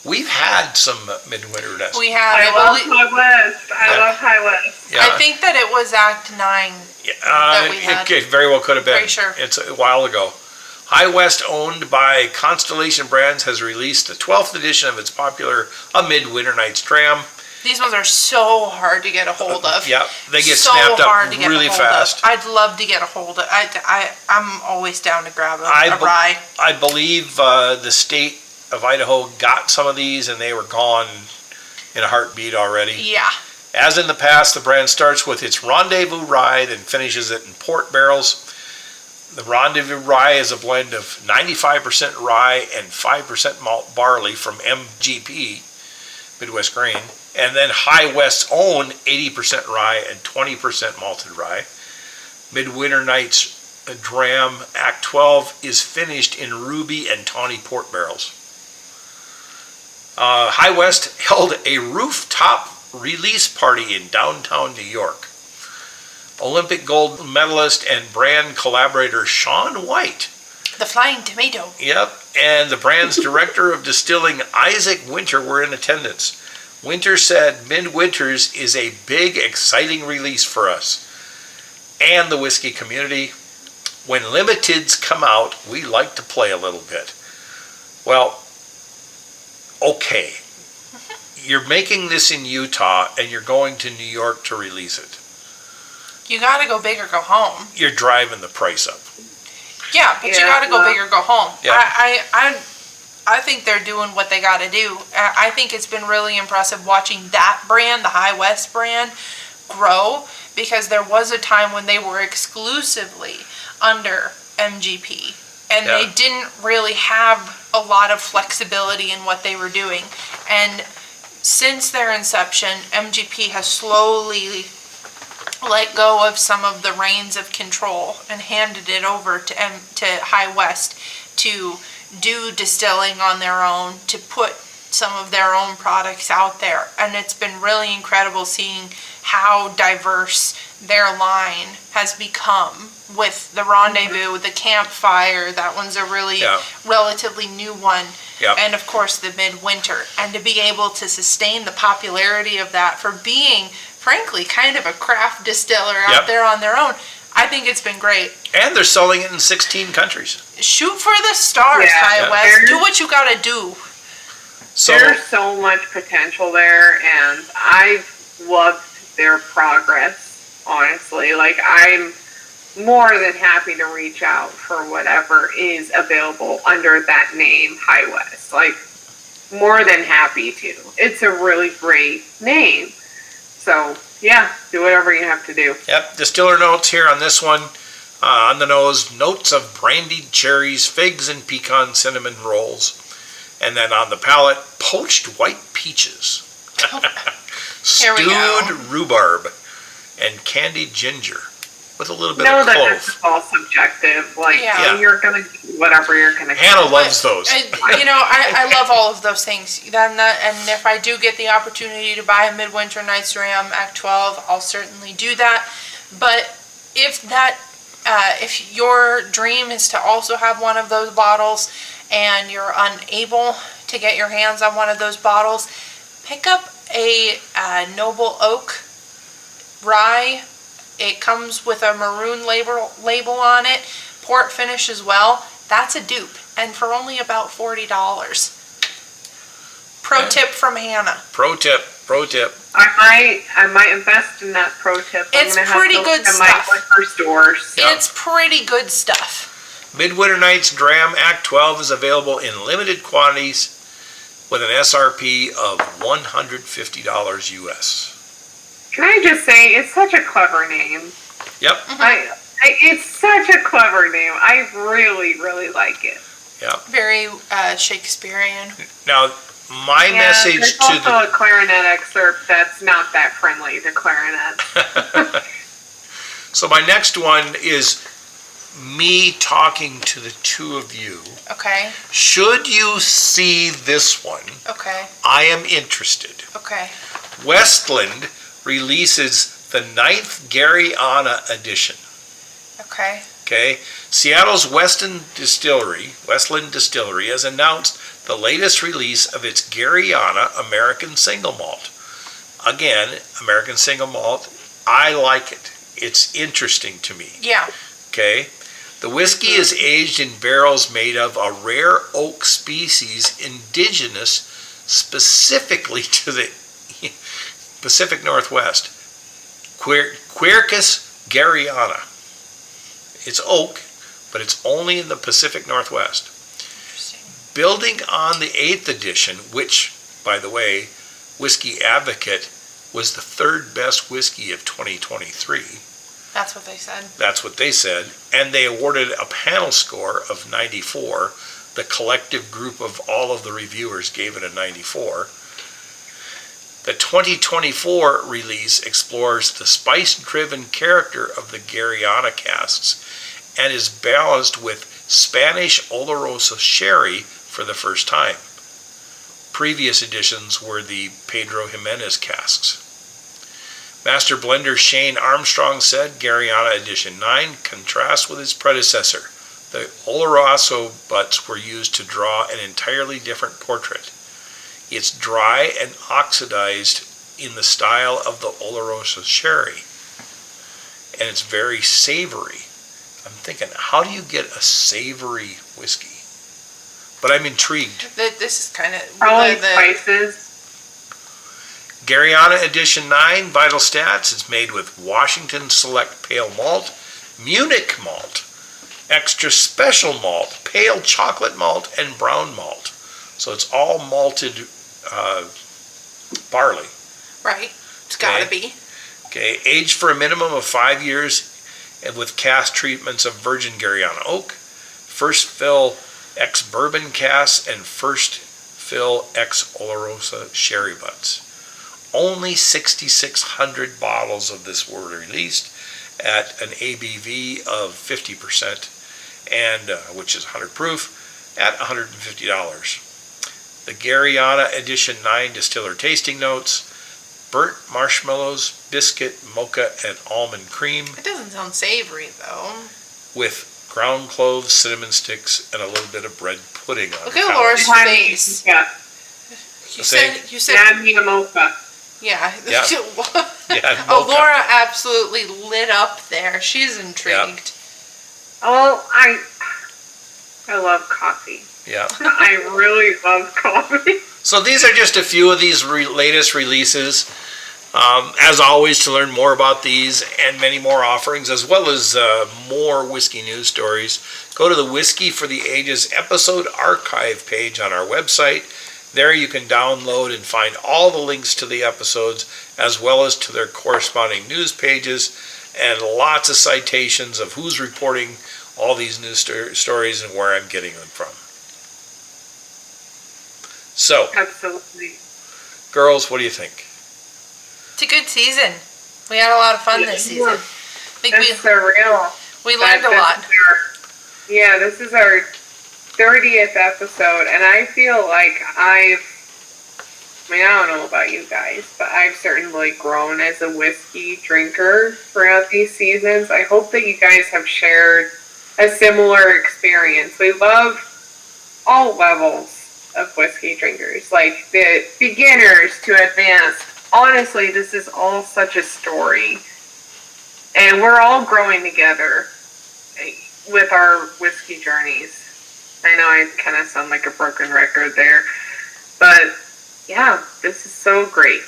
We've had some Midwinter Nights. We have. I love High West. I love High West. Yeah. I think that it was Act 9 that we had. It very well could have been. Pretty sure. It's a while ago. High West, owned by Constellation Brands, has released the 12th edition of its popular A Midwinter Night's Dram. These ones are so hard to get a hold of. Yeah, they get snapped up really fast. I'd love to get a hold of. I'm always down to grab a rye. I believe the state of Idaho got some of these and they were gone in a heartbeat already. Yeah. As in the past, the brand starts with its Rendezvous Rye and finishes it in port barrels. The Rendezvous Rye is a blend of 95% rye and 5% malt barley from MGP, Midwest Grain, and then High West's own 80% rye and 20% malted rye. Midwinter Night's Dram Act 12 is finished in ruby and tawny port barrels. High West held a rooftop release party in downtown New York. Olympic gold medalist and brand collaborator Shaun White. The Flying Tomato. Yep, and the brand's director of distilling Isaac Winter were in attendance. Winter said Midwinters is a big, exciting release for us and the whiskey community. When limiteds come out, we like to play a little bit. Well, okay. You're making this in Utah and you're going to New York to release it. You gotta go big or go home. You're driving the price up. Yeah, but you gotta go big or go home. Yeah. I think they're doing what they gotta do. I think it's been really impressive watching that brand, the High West brand, grow, because there was a time when they were exclusively under MGP. And they didn't really have a lot of flexibility in what they were doing. And since their inception, MGP has slowly let go of some of the reins of control and handed it over to High West to do distilling on their own, to put some of their own products out there. And it's been really incredible seeing how diverse their line has become with the Rendezvous, the Campfire. That one's a really relatively new one. Yep. And of course the Midwinter. And to be able to sustain the popularity of that for being, frankly, kind of a craft distiller out there on their own, I think it's been great. And they're selling it in 16 countries. Shoot for the stars, High West. Do what you gotta do. So, there's so much potential there, and I've loved their progress, honestly. Like, I'm more than happy to reach out for whatever is available under that name, High West. Like, more than happy to. It's a really great name. So, yeah, do whatever you have to do. Yep, distiller notes here on this one. On the nose, notes of brandied cherries, figs, and pecan cinnamon rolls. And then on the palate, poached white peaches. Here we go. Stewed rhubarb and candied ginger with a little bit Know of that clove. this is all subjective. Like, Yeah. you're going to do whatever you're going to do. Hannah loves those. I love all of those things. And if I do get the opportunity to buy a Midwinter Night's Dram Act 12, I'll certainly do that. But if your dream is to also have one of those bottles and you're unable to get your hands on one of those bottles, pick up a Noble Oak rye. It comes with a maroon label on it, port finish as well. That's a dupe, and for only about $40. Pro tip from Hannah. Pro tip. I might invest in that pro tip. It's pretty good stuff. My liquor stores. Yeah. It's pretty good stuff. Midwinter Night's Dram Act 12 is available in limited quantities with an SRP of $150 US. Can I just say, it's such a clever name. Yep. It's such a clever name. I really, really like it. Yep. Very Shakespearean. Now, my message there's to also a clarinet excerpt that's not that friendly to clarinet. So my next one is me talking to the two of you. Okay. Should you see this one, Okay. I am interested. Okay. Westland releases the 9th Garyana edition. Okay. Okay, Seattle's Westland Distillery has announced the latest release of its Garyana American Single Malt. Again, American Single Malt, I like it. It's interesting to me. Yeah. Okay, the whiskey is aged in barrels made of a rare oak species indigenous specifically to the Pacific Northwest, Quercus Garyana. It's oak, but it's only in the Pacific Northwest. Interesting. Building on the 8th edition, which, by the way, Whiskey Advocate was the 3rd best whiskey of 2023. That's what they said. That's what they said. And they awarded a panel score of 94. The collective group of all of the reviewers gave it a 94. The 2024 release explores the spice-driven character of the Garyana casks and is balanced with Spanish Oloroso sherry for the first time. Previous editions were the Pedro Jimenez casks. Master blender Shane Armstrong said Garyana Edition 9 contrasts with its predecessor. The Oloroso butts were used to draw an entirely different portrait. It's dry and oxidized in the style of the Oloroso sherry. And it's very savory. I'm thinking, how do you get a savory whiskey? But I'm intrigued. This is kind of... Probably spices. Garyana Edition 9 Vital Stats is made with Washington Select Pale Malt, Munich Malt, Extra Special Malt, Pale Chocolate Malt, and Brown Malt. So it's all malted barley. Right. It's gotta be. Okay, aged for a minimum of 5 years and with cask treatments of virgin Garyana oak, first fill ex-bourbon casks, and first fill ex-Oloroso sherry butts. Only 6,600 bottles of this were released at an ABV of 50%, and which is 100 proof, at $150. The Garyana Edition 9 Distiller Tasting Notes: burnt marshmallows, biscuit, mocha, and almond cream It doesn't sound savory, though. with ground cloves, cinnamon sticks, and a little bit of bread pudding on Look the at palate. Laura's face. Yeah. You Say- said... Add me a mocha. Yeah. Yeah. Yeah, Oh, mocha. Laura absolutely lit up there. She's intrigued. Oh, I love coffee. Yeah. I really love coffee. So these are just a few of these latest releases. As always, to learn more about these and many more offerings, as well as more whiskey news stories, go to the Whiskey for the Ages episode archive page on our website. There you can download and find all the links to the episodes, as well as to their corresponding news pages, and lots of citations of who's reporting all these news stories and where I'm getting them from. So, Absolutely. girls, what do you think? It's a good season. We had a lot of fun this season. I think It's surreal. we learned a lot. This is our 30th episode, and I feel like I don't know about you guys, but I've certainly grown as a whiskey drinker throughout these seasons. I hope that you guys have shared a similar experience. We love all levels of whiskey drinkers, like the beginners to advanced. Honestly, this is all such a story, and we're all growing together with our whiskey journeys. I know I kind of sound like a broken record there, but yeah, this is so great.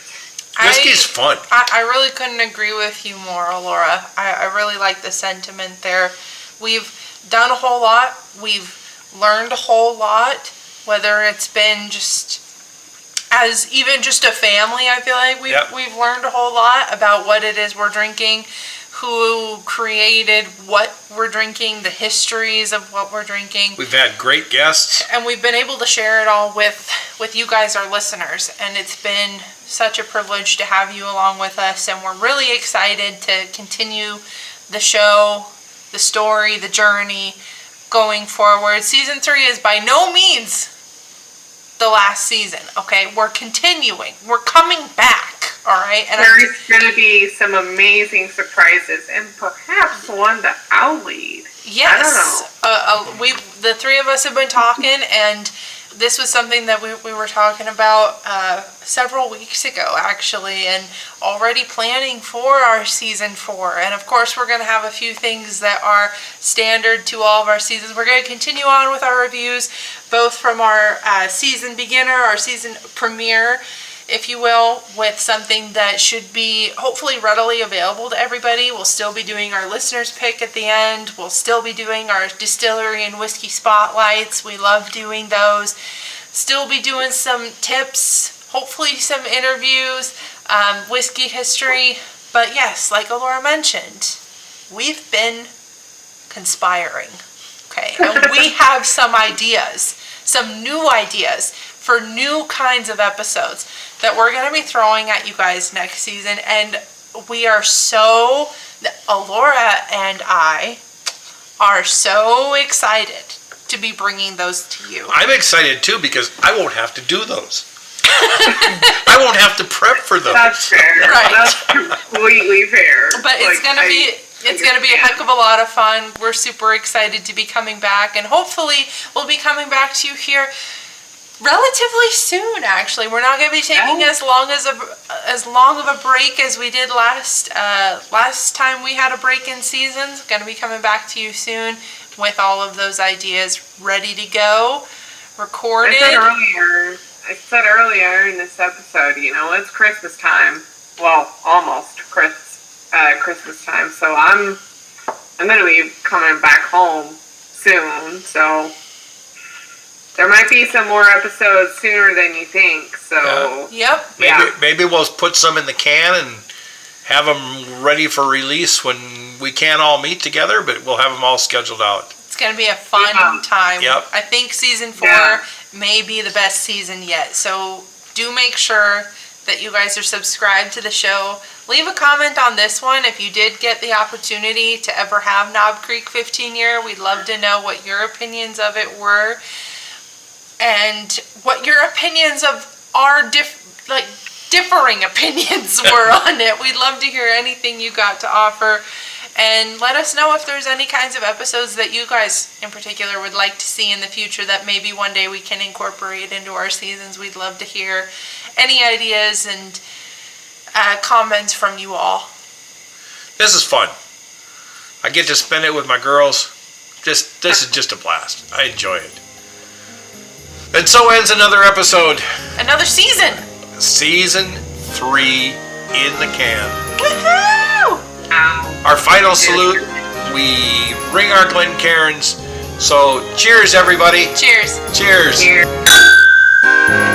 Whiskey's fun. I really couldn't agree with you more, Laura. I really like the sentiment there. We've done a whole lot. We've learned a whole lot, whether it's been just as even just a family. I feel like we've learned a whole lot about what it is we're drinking, who created what we're drinking, the histories of what we're drinking. We've had great guests. And we've been able to share it all with you guys, our listeners. And it's been such a privilege to have you along with us. And we're really excited to continue the show, the story, the journey going forward. Season 3 is by no means the last season, okay? We're continuing. We're coming back, all right? And there's going to be some amazing surprises, and perhaps one that I'll lead. Yes. I don't know. The three of us have been talking, and this was something that we were talking about several weeks ago, actually, and already planning for our season 4. And of course, we're going to have a few things that are standard to all of our seasons. We're going to continue on with our reviews, both from our season beginner, our season premiere, if you will, with something that should be hopefully readily available to everybody. We'll still be doing our listener's pick at the end. We'll still be doing our distillery and whiskey spotlights. We love doing those. Still be doing some tips, hopefully some interviews, whiskey history. But yes, like Laura mentioned, we've been conspiring, okay? And we have some ideas, some new ideas for new kinds of episodes that we're going to be throwing at you guys next season. And we are so, Laura and I are so excited to be bringing those to you. I'm excited too because I won't have to do those. I won't have to prep for those. That's fair. Right. That's completely fair. But it's going to be a heck of a lot of fun. We're super excited to be coming back, and hopefully we'll be coming back to you here relatively soon. Actually, we're not going to be taking as long of a break as we did last time we had a break in seasons. Going to be coming back to you soon with all of those ideas ready to go, recorded. I said earlier in this episode, it's Christmas time. Well, almost Christmas time. So I'm going to be coming back home soon. So there might be some more episodes sooner than you think. So Maybe we'll put some in the can and have them ready for release when we can't all meet together, but we'll have them all scheduled out. It's going to be a fun time. Yep. I think season 4 may be the best season yet. So do make sure that you guys are subscribed to the show. Leave a comment on this one if you did get the opportunity to ever have Knob Creek 15 year. We'd love to know what your opinions of it were, and what your opinions of our differing opinions were on it. We'd love to hear anything you got to offer, and let us know if there's any kinds of episodes that you guys in particular would like to see in the future that maybe one day we can incorporate into our seasons. We'd love to hear any ideas and comments from you all. This is fun. I get to spend it with my girls. This is just a blast. I enjoy it. And so ends another episode. Another season. Season 3 in the can. Woohoo! Our final salute, we ring our Glencairns. So cheers, everybody. Cheers. Cheers. Cheers.